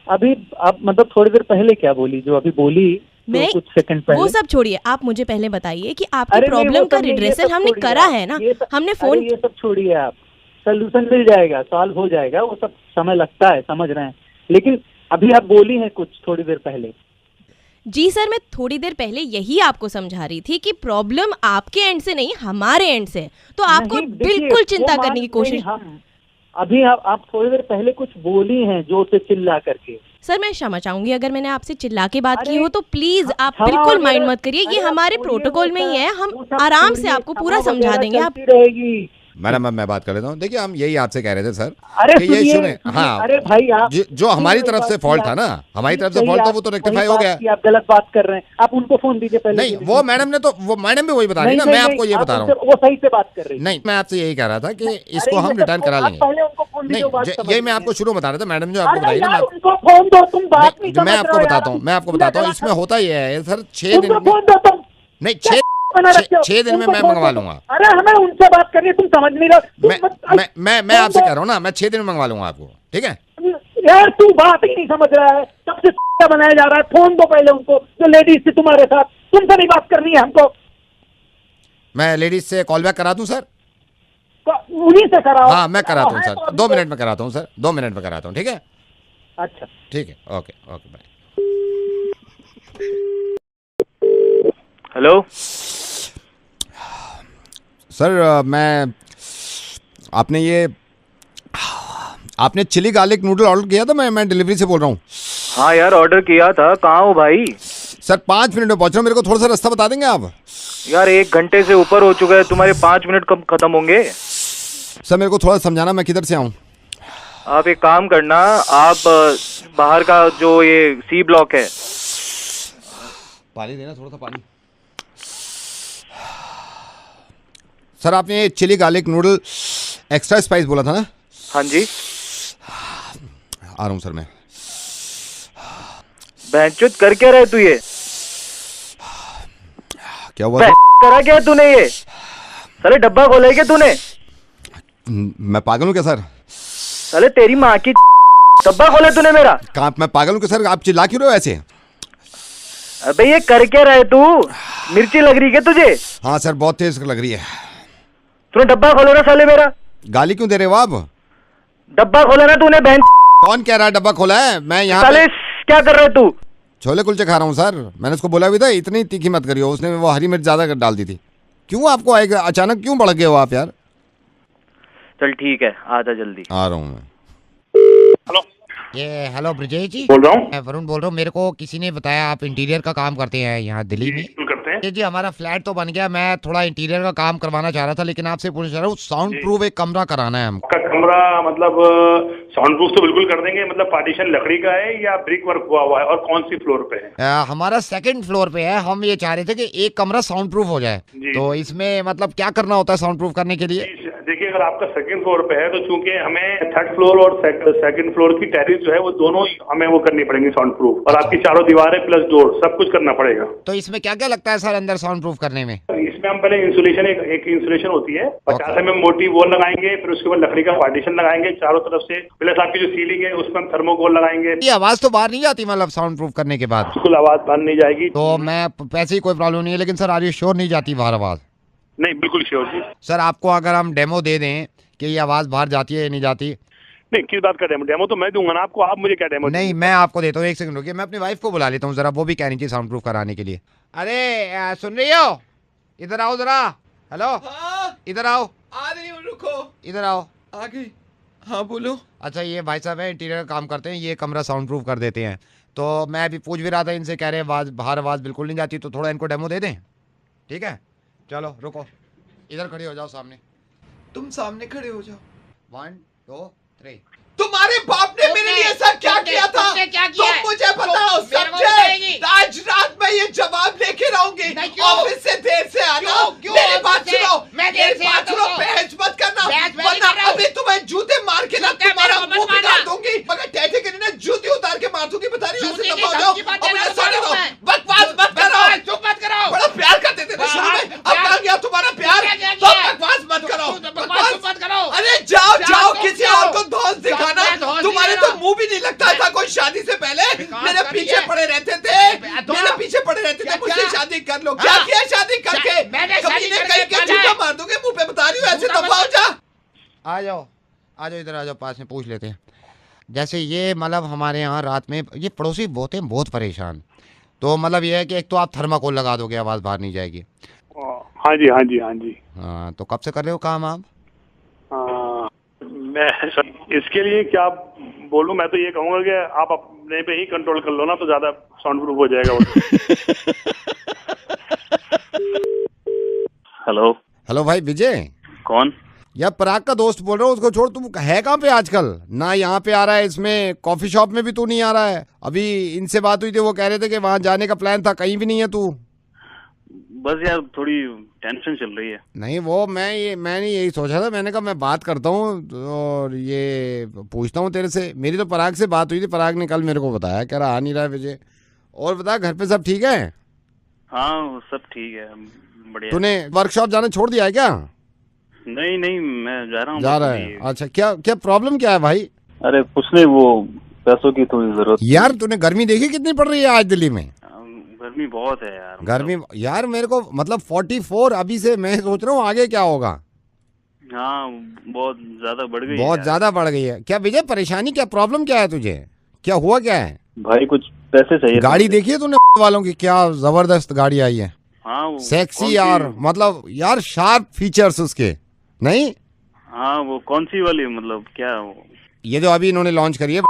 अभी आप मतलब थोड़ी देर पहले क्या बोली, जो अभी बोली मैं कुछ सेकंड पहले? वो सब छोड़िए, आप मुझे पहले बताइए कि आपकी प्रॉब्लम का रिड्रेसल हमने करा है ना। हमने फोन, ये सब छोड़िए, आप सोल्यूशन मिल जाएगा, सॉल्व हो जाएगा। वो सब समय लगता है, समझ रहे हैं, लेकिन अभी आप बोली हैं कुछ थोड़ी देर पहले। जी सर, मैं थोड़ी देर पहले यही आपको समझा रही थी कि प्रॉब्लम आपके एंड से नहीं हमारे एंड से, तो आपको बिल्कुल चिंता करने की कोशिश। अभी आप थोड़ी देर पहले कुछ बोली हैं जोर से चिल्ला करके। सर मैं क्षमा चाहूंगी अगर मैंने आपसे चिल्ला के बात की हो, तो प्लीज आप बिल्कुल माइंड मत करिए, ये हमारे प्रोटोकॉल में ही है, हम आराम से आपको पूरा समझा देंगे। आप रहेगी मैडम अब मैं बात कर लेता हूँ। देखिए हम यही आपसे कह रहे थे सर, अरे कि ये सुने। हाँ अरे भाई आप जो हमारी तरफ से फॉल्ट था ना, हमारी तरफ से फॉल्ट था, वो तो रेक्टिफाई हो गया। आप गलत बात कर रहे हैं, आप उनको फोन दीजिए पहले। नहीं वो मैडम ने तो, वो मैडम भी वही बता रही ना, मैं आपको ये बता रहा हूँ वो सही से बात कर रही है। नहीं मैं आपसे यही कह रहा था कि इसको हम रिटर्न करा लेंगे। नहीं यही मैं आपको शुरू में बता रहा था, मैडम जो आपको बताई ना, मैं आपको बताता हूँ इसमें होता ही है सर। 6 दिन नहीं 6 दिन में मैं मंगवा लूंगा। अरे हमें उनसे बात करनी है, तुम समझ नहीं रहे। मैं आपसे कह रहा हूँ ना, मैं 6 दिन में मंगवा लूंगा आपको, ठीक है? यार तू बात ही नहीं समझ रहा है, सबसे बनाया जा रहा है। फोन दो पहले उनको, जो लेडीज से तुम्हारे साथ, तुमसे नहीं बात करनी है हमको। मैं लेडीज से कॉल बैक करा दूं सर? उन्हीं से कराओ। हाँ मैं कराता हूँ सर, 2 मिनट में कराता हूँ सर, 2 मिनट में कराता हूँ, ठीक है? अच्छा ठीक है, okay okay bye. Hello sir, आपने चिली गार्लिक नूडल ऑर्डर किया था? मैं डिलीवरी से बोल रहा हूँ। हाँ यार ऑर्डर किया था, कहाँ हो भाई? सर 5 मिनट में पहुँच रहा हूँ, मेरे को थोड़ा सा रास्ता बता देंगे आप? यार 1 घंटे से ऊपर हो चुका है, तुम्हारे 5 मिनट कब खत्म होंगे? सर मेरे को थोड़ा समझाना, मैं किधर से आऊँ? आप एक काम करना, आप बाहर का जो ये सी ब्लॉक है, पानी देना, थोड़ा सा पानी। सर आपने chilli garlic noodle extra spice बोला था ना? हाँ जी। आ रहा हूँ सर मैं। बहनचोद कर क्या रहे तू ये? क्या हुआ? करा क्या तूने ये? साले डब्बा खोला है क्या तूने? मैं पागल हूँ क्या सर? साले तेरी माँ की डब्बा खोला तूने मेरा? कहाँ मैं पागल हूँ क्या सर? आप चिल्ला क्यों रहे हो ऐसे? अबे ये कर क्या रहा है तू? मिर्ची लग रही है क्या तुझे? हाँ सर बहुत तेज लग रही है। तूने डब्बा खोला ना साले मेरा? गाली क्यों दे रहे हो आप? डब्बा खोला ना तूने बहन? कौन कह रहा है डब्बा खोला है? मैं यहाँ साले क्या कर रहा है तू? छोले कुलचे खा रहा हूँ सर। मैंने उसको बोला भी था इतनी तीखी मत करियो, उसने वो हरी मिर्च ज्यादा डाल दी थी। क्यों आपको आएगा अचानक, क्यों बढ़ गए हो आप यार? चल ठीक है, आजा जल्दी। आ रहा हूँ मैं। ये हेलो ब्रजेश जी बोल रहा हूँ। मैं वरुण बोल रहा हूँ। मेरे को किसी ने बताया आप इंटीरियर का काम करते हैं यहाँ दिल्ली में। करते हैं जी हमारा फ्लैट तो बन गया, मैं थोड़ा इंटीरियर का काम करवाना चाह रहा था, लेकिन आपसे पूछना चाह रहा हूँ साउंड प्रूफ एक कमरा कराना है हमको। कमरा मतलब साउंड प्रूफ तो बिल्कुल कर देंगे। मतलब पार्टीशन लकड़ी का है या ब्रिक वर्क हुआ है, और कौन सी फ्लोर पे है? हमारा 2nd फ्लोर पे है। हम ये चाह रहे थे कि एक कमरा साउंड प्रूफ हो जाए, तो इसमें मतलब क्या करना होता है साउंड प्रूफ करने के लिए? देखिए अगर आपका 2nd फ्लोर पे है तो चूंकि हमें 3rd फ्लोर और 2nd फ्लोर की टेरेस जो है वो दोनों हमें वो करनी पड़ेगी साउंड प्रूफ, और आपकी चारों दीवारें प्लस डोर सब कुछ करना पड़ेगा। तो इसमें क्या क्या लगता है सर अंदर साउंड प्रूफ करने में? इसमें हम पहले इंसुलेशन एक इंसुलेशन होती है, 50 mm मोटी वॉल लगाएंगे, फिर उसके बाद लकड़ी का पार्टीशन लगाएंगे चारों तरफ से, प्लस आपकी जो सीलिंग है उसमें हम थर्मोकोल लगाएंगे। ये आवाज तो बाहर नहीं जाती मतलब साउंड प्रूफ करने के बाद? बिल्कुल आवाज बाहर नहीं जाएगी। तो मैं पैसे ही कोई प्रॉब्लम नहीं है, लेकिन सर आर यू श्योर नहीं जाती बाहर आवाज? नहीं बिल्कुल श्योर जी। सर आपको अगर हम डेमो दे दें कि ये आवाज बाहर जाती है या नहीं जाती? नहीं किस बात का डेमो? डेमो तो मैं दूंगा ना आपको, आप मुझे क्या डेमो? नहीं मैं आपको देता हूँ, 1 सेकंड रुकिए, मैं अपनी वाइफ को बुला लेता हूँ जरा, वो भी कह रही थी साउंड प्रूफ कराने के लिए। अरे सुन रही हो? इधर आओ जरा। हेलो इधर आओ। आ रही हूँ, रुको। इधर आओ। आ गई। हाँ बोलो। अच्छा ये भाई साहब है इंटीरियर का काम करते हैं, ये कमरा साउंड प्रूफ कर देते हैं। तो मैं अभी पूछ भी रहा था इनसे, कह रहे हैं बाहर आवाज बिल्कुल नहीं जाती, तो थोड़ा इनको डेमो दे दें? ठीक है चलो रुको, इधर खड़े हो जाओ सामने। तुम सामने खड़े हो जाओ। 1 2 3। तुम्हारे बाप ने मेरे लिए ऐसा क्या किया था? तुम मुझे बताओ समझे? आज रात में ये जवाब लेके रहूंगी। ऑफिस से देर से आना। मेरी बात सुनो, मेरी बात सुनो, बहस मत करना, वरना अभी तुम्हें जूते मार के ना तुम्हारा मुंह बिगाड़ दूंगी। मगर टैटे के लिए जूती उतार के मार दूंगी। बता रही हूँ दबा जाओ, बकवास मत करो, चुप मत करो। बड़ा प्यार करते थे ना शुरू में, अब कहाँ गया तुम्हारा प्यार? तो बकवास मत करो, बकवास मत करो। अरे जाओ जाओ, किसी और को दोस्त दिखाना। तुम्हारे तो मुंह भी नहीं लगता था कोई शादी से पहले मेरे पीछे पड़े रहते थे, मेरे पीछे पड़े रहते थे, मुझसे शादी कर लो। क्या किया शादी करके? कभी ने कहीं के जूता मार दूंगे मुंह पे, बता रही हूँ ऐसे दबाओ। जा आ जाओ इधर आ जाओ, पास में पूछ लेते हैं। जैसे ये मतलब हमारे यहाँ रात में ये पड़ोसी बहुत हैं, बहुत परेशान। तो मतलब ये है कि एक तो आप थर्माकोल लगा दोगे, आवाज बाहर नहीं जाएगी। हाँ जी हाँ जी हाँ जी। हाँ तो कब से कर रहे हो काम आप? मैं इसके लिए क्या बोलूं? मैं तो ये कहूंगा कि आप अपने पे ही कंट्रोल कर लो ना, तो ज्यादा साउंड प्रूफ हो जाएगा वो। हेलो भाई विजय। कौन? यार पराग का दोस्त बोल रहा हूँ, उसको छोड़। तुम है कहाँ पे आजकल? ना यहाँ पे आ रहा है, इसमें कॉफी शॉप में भी तू नहीं आ रहा है। अभी इनसे बात हुई थी, वो कह रहे थे कि वहाँ जाने का प्लान था, कहीं भी नहीं है तू। बस यार थोड़ी टेंशन चल रही है। नहीं वो मैंने यही सोचा था, मैंने कहा मैं बात करता हूँ और ये पूछता हूँ तेरे से। मेरी तो पराग से बात हुई थी, पराग ने कल मेरे को बताया, कह रहा आ नहीं रहा विजय। और बता घर पे सब ठीक है? हाँ सब ठीक है, बढ़िया। तूने वर्कशॉप जाना छोड़ दिया है क्या? नहीं मैं जा रहा हूँ। जा रहा है? अच्छा क्या प्रॉब्लम क्या है भाई? अरे कुछ नहीं, वो पैसों की थोड़ी जरूरत। यार तूने गर्मी देखी कितनी पड़ रही है आज दिल्ली में? गर्मी बहुत है यार। गर्मी यार मेरे को मतलब 44 अभी से मैं सोच रहा हूँ आगे क्या होगा। हाँ बहुत ज्यादा बढ़ गई। बहुत ज्यादा बढ़ गई है। क्या विजय परेशानी क्या प्रॉब्लम क्या है तुझे? क्या हुआ क्या है? भाई कुछ पैसे चाहिए। गाड़ी देखी है तूने वालों की? क्या जबरदस्त गाड़ी आई है। हाँ सेक्सी यार, मतलब यार शार्प फीचर्स उसके। नहीं हाँ वो कौन सी वाली मतलब क्या? ये जो अभी इन्होंने लॉन्च करी है।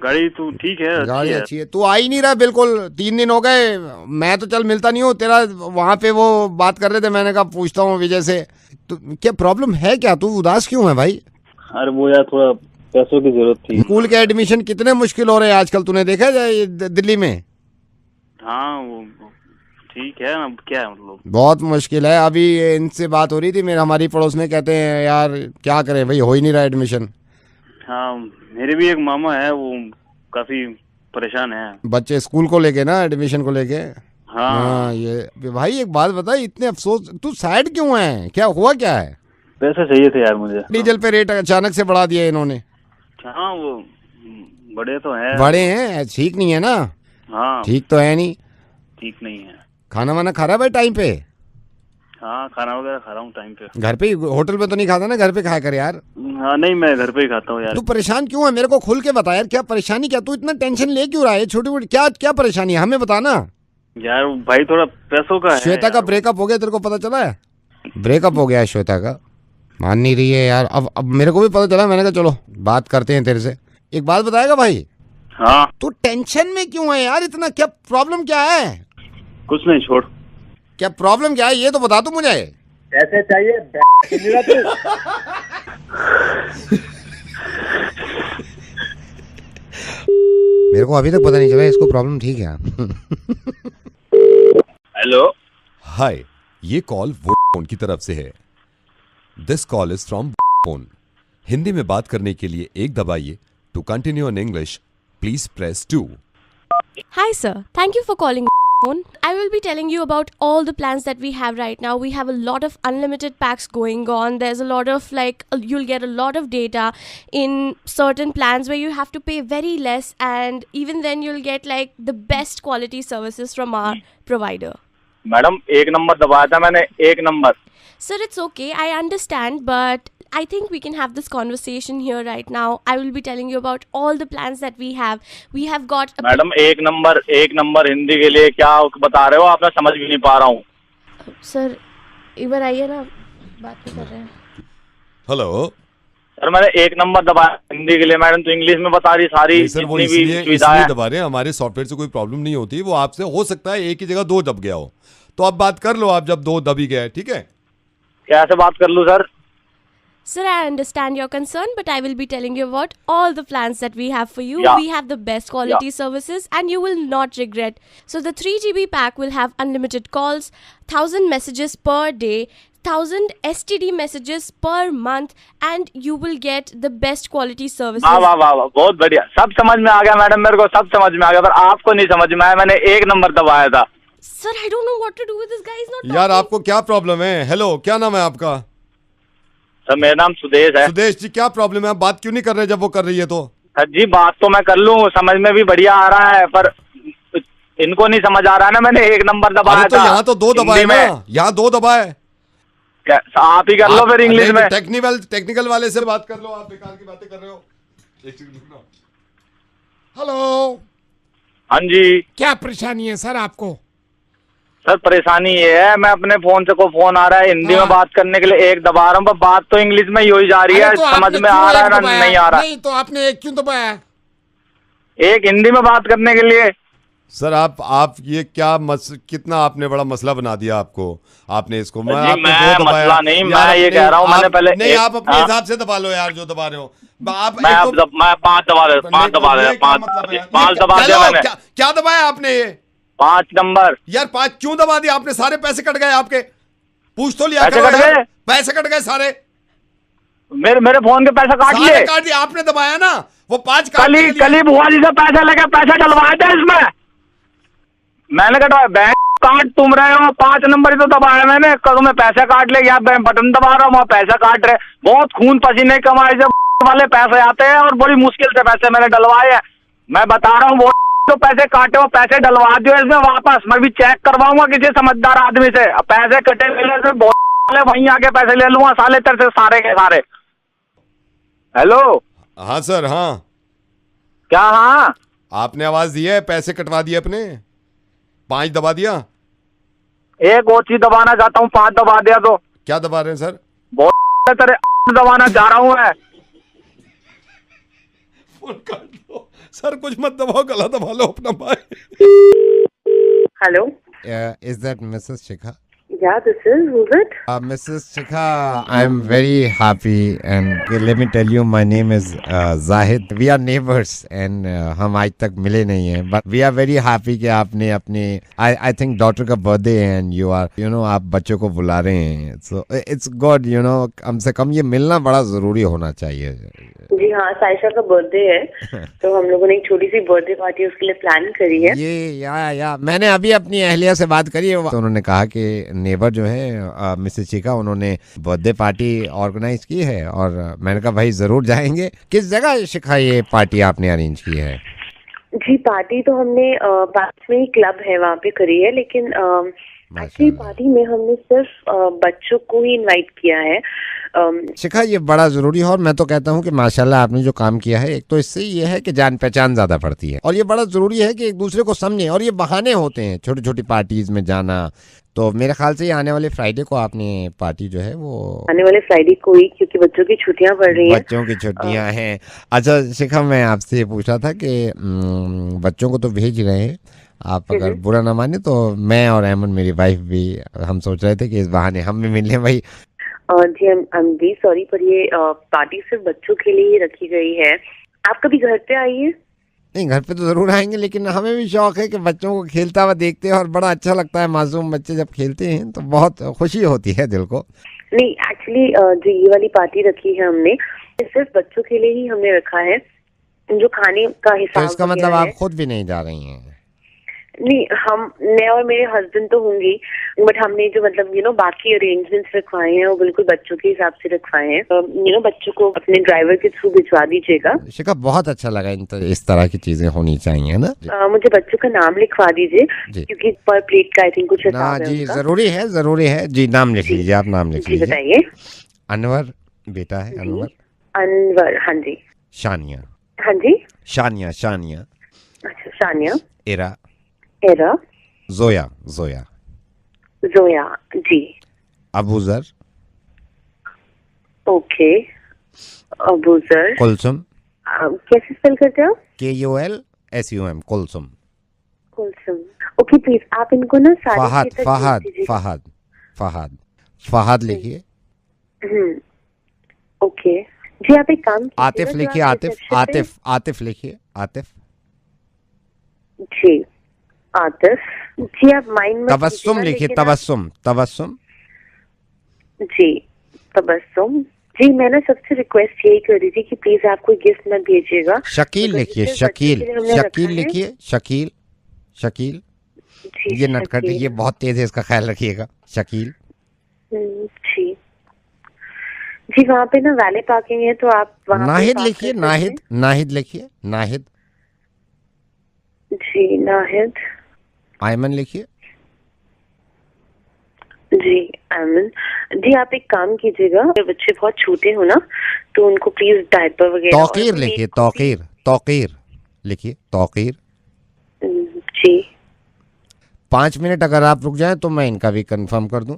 गाड़ी तो ठीक है, गाड़ी अच्छी है। तू आ ही नहीं रहा बिल्कुल, 3 दिन हो गए। मैं तो चल मिलता नहीं हूँ तेरा, वहाँ पे वो बात कर रहे थे, मैंने कहा पूछता हूँ विजय से। तो क्या प्रॉब्लम है क्या? तू उदास क्यों है भाई? अरे वो यार थोड़ा पैसों की जरूरत थी। स्कूल के एडमिशन कितने मुश्किल हो रहे हैं आजकल, तूने देखा है दिल्ली में? हाँ वो ठीक है, अब क्या मतलब बहुत मुश्किल है। अभी इनसे बात हो रही थी, मेरे हमारी पड़ोस में, कहते हैं यार क्या करें भाई, हो ही नहीं रहा एडमिशन। हाँ मेरे भी एक मामा है, वो काफी परेशान है बच्चे स्कूल को लेके ना, एडमिशन को लेके। हाँ ये भाई एक बात बता, इतने अफसोस, तू सैड क्यों है? क्या हुआ क्या है? पैसे चाहिए थे यार मुझे। डीजल पे रेट अचानक से बढ़ा दिया इन्होंने। हाँ वो बड़े तो हैं। बड़े हैं, ठीक नहीं है ना? हाँ ठीक तो है नहीं। ठीक नहीं है। खाना वाना खा रहा है भाई टाइम पे? हाँ खाना वगैरह खा रहा हूँ टाइम पे। घर पे? होटल में तो नहीं खाता ना? घर पे खाया कर यार। हाँ नहीं मैं घर पे ही खाता हूँ यार। तू परेशान क्यों है? मेरे को खुल के बता यार, क्या परेशानी क्या? तू इतना टेंशन ले क्यों रहा है? छोटी मोटी क्या क्या परेशानी है हमें बताना यार। भाई थोड़ा पैसों का है। श्वेता का ब्रेकअप हो गया, तेरे को पता चला है? ब्रेकअप हो गया है श्वेता का, मान नहीं रही है यार। अब मेरे को भी पता चला, मैंने कहा चलो बात करते हैं तेरे से। एक बात बताएगा भाई? हाँ। तू टेंशन में क्यों है यार इतना? क्या प्रॉब्लम क्या है? कुछ नहीं, छोड़। क्या प्रॉब्लम क्या है ये तो बता तू मुझे। ऐसे चाहिए मेरे को अभी तक पता नहीं चला इसको प्रॉब्लम ठीक है। हेलो हाय, ये कॉल वोडाफोन की तरफ से है। This call is from Vodafone. Hindi में बात करने के लिए 1 दबाइए। To continue in English please press 2। Hi sir, thank you for calling phone. I will be telling you about all the plans that we have right now. We have a lot of unlimited packs going on. There's a lot of you'll get a lot of data in certain plans where you have to pay very less, and even then you'll get like the best quality services from our provider. Madam 1 number दबाया था मैंने, 1 number. Sir, it's okay. I understand, but I think we can have this conversation here right now. I will be telling you about all the plans that we have. We have got a madam 1 number Hindi के लिए क्या बता रहे हो आप? मैं समझ भी नहीं पा रहा हूँ। सर एक बार आइए ना, बात कर रहे हैं। हेलो सर मैंने 1 नंबर दबाया हिंदी के लिए, मैडम तो इंग्लिश में बता रही सारी सर, वो जितनी भी सुविधा इसलिए है। दबा रहे हैं, हमारे सॉफ्टवेयर से कोई प्रॉब्लम नहीं होती। वो आपसे हो सकता है एक ही जगह 2 दब गया हो, तो आप बात कर लो। आप जब 2 दबी गया है, ठीक है? कैसे बात कर लूँ sir? Sir, I understand your concern, but I will be telling you about all the plans that we have for you. Yeah. We have the best quality services and you will not regret. So the 3GB pack will have unlimited calls, 1000 messages per day, 1000 STD messages per month, and you will get the best quality services. वाह वाह वाह, बहुत बढ़िया, सब समझ में आ गया madam, मेरे को सब समझ में आ गया, पर आपको नहीं समझ में आया। मैंने 1 नंबर दबाया था। Sir, I don't know what to do with this guy. He's not यार आपको क्या प्रॉब्लम है? हेलो, क्या नाम है आपका? सर मेरा नाम सुदेश है। सुदेश जी, क्या प्रॉब्लम है? आप बात क्यों नहीं कर रहे जब वो कर रही है तो? सर जी बात तो मैं कर लूँ, समझ में भी बढ़िया आ रहा है, पर इनको नहीं समझ आ रहा है ना। मैंने 1 नंबर दबाया तो था। यहाँ तो 2 दबाए ना, यहाँ 2 दबाए। आप ही कर लो फिर इंग्लिश में। टेक्निकल वाले से बात कर लो, आप बेकार की बातें कर रहे हो। हेलो। हाँ जी। क्या परेशानी है सर आपको? सर परेशानी ये है, मैं अपने फोन से को फोन आ रहा है हिंदी में बात करने के लिए 1 दबा रहा हूँ, पर बात तो इंग्लिश में ही हो जा रही है। तो समझ में आ रहा है ना नहीं आ रहा? नहीं तो आपने 1 क्यों दबाया? 1 हिंदी में बात करने के लिए। सर आप ये क्या कितना आपने बड़ा मसला बना दिया आपको, आपने इसको। मैं मसला नहीं, मैं ये कह रहा हूँ मैंने पहले नहीं, आप अपने हिसाब से दबा लो यार, जो दबा रहे हो। मैं 5 दबा दे, 5 दबा दे, 5 दबा दिया मैंने। क्या दबाया आपने? ये 5 नंबर। यार 5 क्यों दबा दिया आपने? सारे पैसे कट गए आपके। पूछ तो लिया पैसे कट गए? पैसे कट गए सारे। मेरे फोन के पैसे काट लिए। काट दिया आपने, दबाया ना वो 5। कली बुआ जी से पैसे लगे, पैसे डलवाए थे इसमें, मैंने कटवाया। बैंक काट तुम रहे हो, 5 नंबर ही तो दबाया मैंने। कल में पैसे काट ले, यहाँ बटन दबा रहा हूँ, वहाँ पैसा काट रहे। बहुत खून पसीने कमाए से वाले पैसे आते हैं और बड़ी मुश्किल से पैसे मैंने डलवाए हैं। मैं बता रहा हूँ वो तो पैसे काटे वो पैसे डलवा दियो इसमें वापस। मैं भी चेक करवाऊंगा किसी समझदार आदमी से। पैसे कटे मिले से बहुत वहीं आके पैसे ले लूंगा साले तेरे से सारे के सारे। हेलो। हाँ सर। हाँ क्या? हाँ आपने आवाज दी है, पैसे कटवा दिए अपने, 5 दबा दिया। एक और चीज दबाना चाहता हूँ, 5 दबा दिया तो। क्या दबा रहे हैं सर? बहुत तेरे दबाना चाह रहा हूँ मैं। सर कुछ मत दबाओ, गला दबा लो अपना भाई। Hello, is that Mrs Shikha? Yeah, this is. Who's it? Mrs. Shikha, I'm very happy and let me tell you, my name is Zahid. We are neighbors and हम आज तक मिले नहीं हैं, but we are very happy कि आपने अपने I think daughter का birthday है and you are आप बच्चों को बुला रहे हैं, so it's good, कम से कम ये मिलना बड़ा जरूरी होना चाहिए। जी हाँ, साइशा का बर्थडे है तो हम लोगों ने एक छोटी सी बर्थडे पार्टी उसके लिए प्लान करी है। ये या मैंने अभी अपनी अहलिया से बात करी है तो उन्होंने कहा कि नेबर जो है मिसेस शिखा उन्होंने बर्थडे पार्टी ऑर्गेनाइज की है और मैंने कहा भाई जरूर जाएंगे। किस जगह शिखा ये पार्टी आपने अरेंज की है? जी पार्टी तो हमने पास में ही क्लब है वहाँ पे करी है, लेकिन एक्चुअली पार्टी में हमने सिर्फ बच्चों को ही इनवाइट किया है। शिखा ये बड़ा जरूरी है और मैं तो कहता हूँ कि माशाल्लाह आपने जो काम किया है, एक तो इससे ये है कि जान पहचान ज्यादा पड़ती है और ये बड़ा जरूरी है कि एक दूसरे को समझें और ये बहाने होते हैं छोटी छोटी पार्टीज में जाना। तो मेरे ख्याल से ये आने वाले फ्राइडे को आपने पार्टी जो है वो आने वाले फ्राइडे को ही, क्योंकि बच्चों की छुट्टियां पड़ रही हैं। बच्चों की छुट्टियां हैं। अच्छा शिखा, मैं आपसे ये पूछ रहा था कि बच्चों को तो भेज रहे हैं आप, अगर बुरा ना माने तो मैं और एमन मेरी वाइफ भी हम सोच रहे थे कि इस बहाने हम भी मिल लें भाई। जी आई एम वेरी सॉरी पर ये पार्टी सिर्फ बच्चों के लिए ही रखी गई है। आप कभी घर पे आइए। नहीं, घर पे तो जरूर आएंगे, लेकिन हमें भी शौक है कि बच्चों को खेलता हुआ देखते हैं और बड़ा अच्छा लगता है। मासूम बच्चे जब खेलते हैं तो बहुत खुशी होती है दिल को। नहीं एक्चुअली जो ये वाली पार्टी रखी है हमने सिर्फ बच्चों के लिए ही हमने रखा है। जो खाने का हिसाब, तो इसका मतलब आप खुद भी नहीं जा रही हैं? नहीं, मैं और मेरे हस्बैंड तो होंगी, बट हमने जो मतलब बाकी अरेंजमेंट्स रखवाए हैं वो बिल्कुल बच्चों के हिसाब से रखवाए हैं। बच्चों को अपने ड्राइवर के थ्रू भिजवा दीजिएगा। शिखा बहुत अच्छा लगा, इस तरह की चीजें होनी चाहिए ना। मुझे बच्चों का नाम लिखवा दीजिए क्योंकि पर प्लेट का आई थिंक कुछ हिसाब है। जी जरूरी है जी। नाम लिख लीजिए, आप नाम लिख लीजिए। बताइए। अनवर बेटा है। अनवर। हाँ जी। शानिया। हाँ जी। शानिया। अच्छा शानिया। एरा। जोया। जी। अबूजर। ओके। अबूजर। कुलसुम। कैसे स्पेल करते हो? KULSUM कुलसुम। ओके प्लीज आप इनको ना सारे फहद लिखिए। ओके जी, आप एक काम आतिफ लिखिए। आतिफ लिखिए। आतिफ जी। आतिफ जी। आप माइंड में तबस्सुम लिखिए। तबस्सुम जी। तबस्सुम जी। मैं ना सबसे रिक्वेस्ट यही कर रही थी कि प्लीज आप कोई गिफ्ट मत भेजिएगा। शकील लिखिए। शकील ये नटखट ये बहुत तेज है, इसका ख्याल रखिएगा। शकील जी। वहाँ पे ना वैले पार्किंग है तो आप वहाँ नाहिद लिखिए। नाहिद लिखिए। नाहिद जी। नाहिद। आयमन लिखिए। जी आयमन जी। आप एक काम कीजिएगा, बच्चे बहुत छोटे हो ना तो उनको प्लीज डायपर वगैरह। तौकीर लिखिए। तौकीर लिखिए। तौकीर जी। 5 मिनट अगर आप रुक जाएं तो मैं इनका भी कंफर्म कर दूं।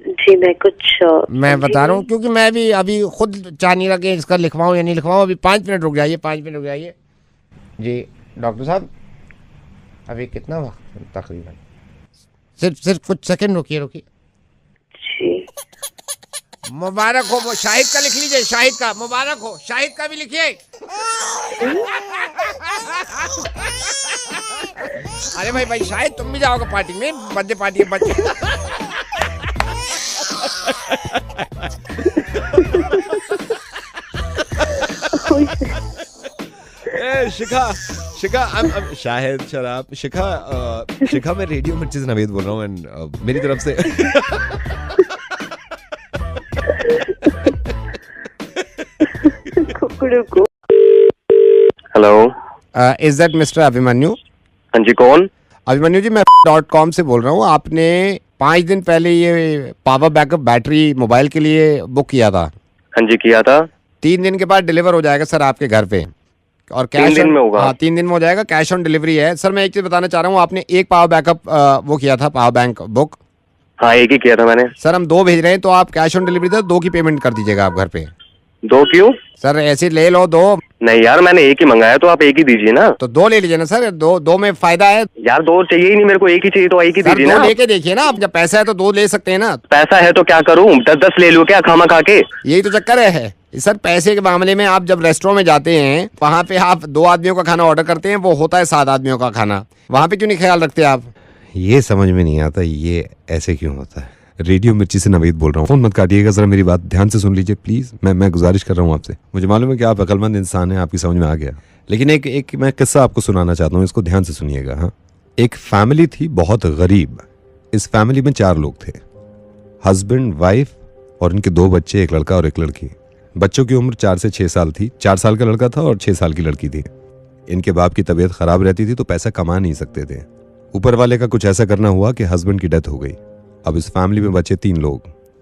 जी मैं बता रहा हूँ क्योंकि मैं भी अभी खुद चाह नहीं लगे इसका लिखवाऊं या नहीं लिखवाऊं। अभी 5 मिनट रुक जाइए। 5 मिनट रुक जाइए जी। डॉक्टर साहब अभी कितना वक्त तकरीबन? सिर्फ कुछ सेकंड रुकिए। जी। मुबारक हो। वो शाहिद का लिख लीजिए। शाहिद का मुबारक हो। शाहिद का भी लिखिए। अरे भाई शाहिद तुम भी जाओगे पार्टी में? बर्थडे पार्टी है बच्चे। शिखा शाहिद शराब। शिखा मैं रेडियो मिर्चीज नवेद बोल रहा हूँ एंड मेरी तरफ से रुको। Hello, is that mister Abhimanyu? हाँ जी, कौन? अभिमन्यु जी, मैं .com से बोल रहा हूँ। आपने 5 दिन पहले ये पावर बैकअप बैटरी मोबाइल के लिए बुक किया था। हाँ जी, किया था। 3 दिन के बाद डिलीवर हो जाएगा सर आपके घर पे, और कैश 3 दिन में होगा? हाँ, 3 दिन में हो जाएगा। कैश ऑन डिलीवरी है। सर मैं एक चीज बताना चाह रहा हूँ, आपने एक पावर बैकअप वो किया था, पावर बैंक बुक? हाँ, एक ही किया था मैंने। सर हम 2 भेज रहे हैं, तो आप कैश ऑन डिलीवरी दो, 2 की पेमेंट कर दीजिएगा आप घर पे। 2 क्यों? सर ऐसे ले लो 2। नहीं यार, मैंने एक ही मंगाया, तो आप एक ही दीजिए ना। तो 2 ले लीजिए ना सर, 2 में फायदा है। यार 2 चाहिए ही नहीं मेरे को, एक ही चाहिए, तो एक ही दीजिए ना। 2 लेके देखिए ना, आप जब पैसा है तो 2 ले सकते हैं ना। पैसा है तो क्या करूं, 10-10 ले लूं क्या खामा खा के? यही तो चक्कर है सर, पैसे के मामले में। आप जब रेस्टोरेंट में जाते हैं, वहाँ पे आप 2 आदमियों का खाना ऑर्डर करते हैं, वो होता है 7 आदमियों का खाना। वहाँ पे क्यों नहीं ख्याल रखते आप? ये समझ में नहीं आता, ये ऐसे क्यों होता है। रेडियो मिर्ची से नवीद बोल रहा हूँ। फोन मत काटिएगा, जरा मेरी बात ध्यान से सुन लीजिए प्लीज। मैं गुजारिश कर रहा हूँ आपसे। मुझे मालूम है कि आप अक्लमंद इंसान हैं, आपकी समझ में आ गया, लेकिन एक मैं किस्सा आपको सुनाना चाहता हूँ, इसको ध्यान से सुनिएगा। हाँ, एक फैमिली थी बहुत गरीब। इस फैमिली में 4 लोग थे, हस्बैंड, वाइफ और इनके 2 बच्चे, एक लड़का और एक लड़की। बच्चों की उम्र 4 से 6 साल थी। 4 साल का लड़का था और 6 साल की लड़की थी। इनके बाप की तबीयत खराब रहती थी, तो पैसा कमा नहीं सकते थे। ऊपर वाले का कुछ ऐसा करना हुआ कि हस्बैंड की डेथ हो गई। अब इस फैमिली में बचे 3 लोग,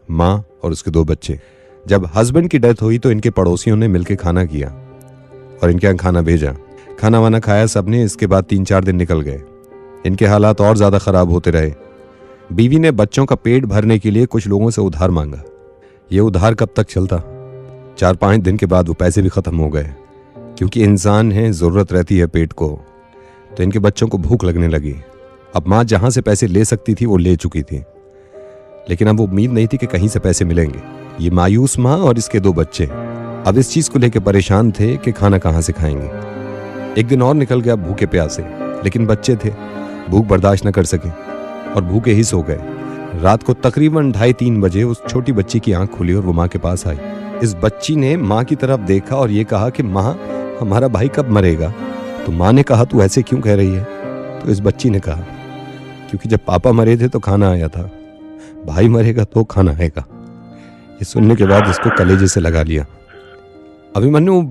माँ और उसके 2 बच्चे। जब हस्बैंड की डेथ हुई तो इनके पड़ोसियों ने मिलकर खाना किया और इनके यहाँ खाना भेजा। खाना वाना खाया सबने। इसके बाद 3-4 दिन निकल गए। इनके हालात और ज़्यादा ख़राब होते रहे। बीवी ने बच्चों का पेट भरने के लिए कुछ लोगों से उधार मांगा। ये उधार कब तक चलता? 4-5 दिन के बाद वो पैसे भी ख़त्म हो गए, क्योंकि इंसान है, ज़रूरत रहती है पेट को। तो इनके बच्चों को भूख लगने लगी। अब माँ जहाँ से पैसे ले सकती थी वो ले चुकी थी, लेकिन अब वो उम्मीद नहीं थी कि कहीं से पैसे मिलेंगे। ये मायूस माँ और इसके 2 बच्चे अब इस चीज़ को लेकर परेशान थे कि खाना कहाँ से खाएंगे। एक दिन और निकल गया भूखे प्यासे, लेकिन बच्चे थे, भूख बर्दाश्त न कर सके और भूखे ही सो गए। रात को तकरीबन 2:30-3 बजे उस छोटी बच्ची की आंख खुली और वो माँ के पास आई। इस बच्ची ने माँ की तरफ देखा और ये कहा कि माँ, हमारा भाई कब मरेगा? तो माँ ने कहा, तू ऐसे क्यों कह रही है? तो इस बच्ची ने कहा, क्योंकि जब पापा मरे थे तो खाना आया था, भाई मरेगा तो खाना आएगा। ये सुनने के बाद इसको कलेजे से लगा लिया। अभिमन्यु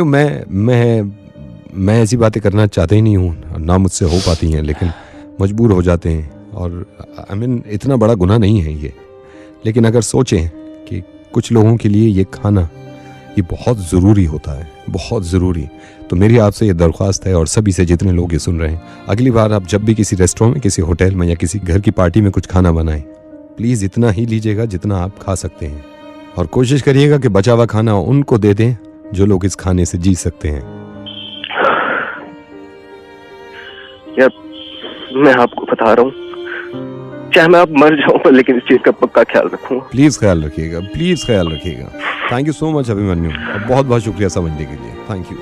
मैं ऐसी बातें करना चाहता ही नहीं हूँ, ना मुझसे हो पाती हैं, लेकिन मजबूर हो जाते हैं। और इतना बड़ा गुनाह नहीं है ये, लेकिन अगर सोचें कि कुछ लोगों के लिए ये खाना ये बहुत ज़रूरी होता है, बहुत ज़रूरी, तो मेरी आपसे ये दरख्वास्त है और सभी से जितने लोग ये सुन रहे हैं, अगली बार आप जब भी किसी रेस्टोरेंट में, किसी होटल में या किसी घर की पार्टी में कुछ खाना बनाएं, प्लीज़ इतना ही लीजिएगा जितना आप खा सकते हैं, और कोशिश करिएगा कि बचा हुआ खाना उनको दे दें जो लोग इस खाने से जी सकते हैं। यार मैं आपको बता रहा हूँ, चाहे मैं आप मर जाऊँ, लेकिन इस चीज़ का पक्का ख्याल रखूँगा। प्लीज़ ख्याल रखिएगा, प्लीज़ ख्याल रखिएगा। Thank you so much Abhimanyu, और बहुत बहुत शुक्रिया समझने के लिए। Thank you.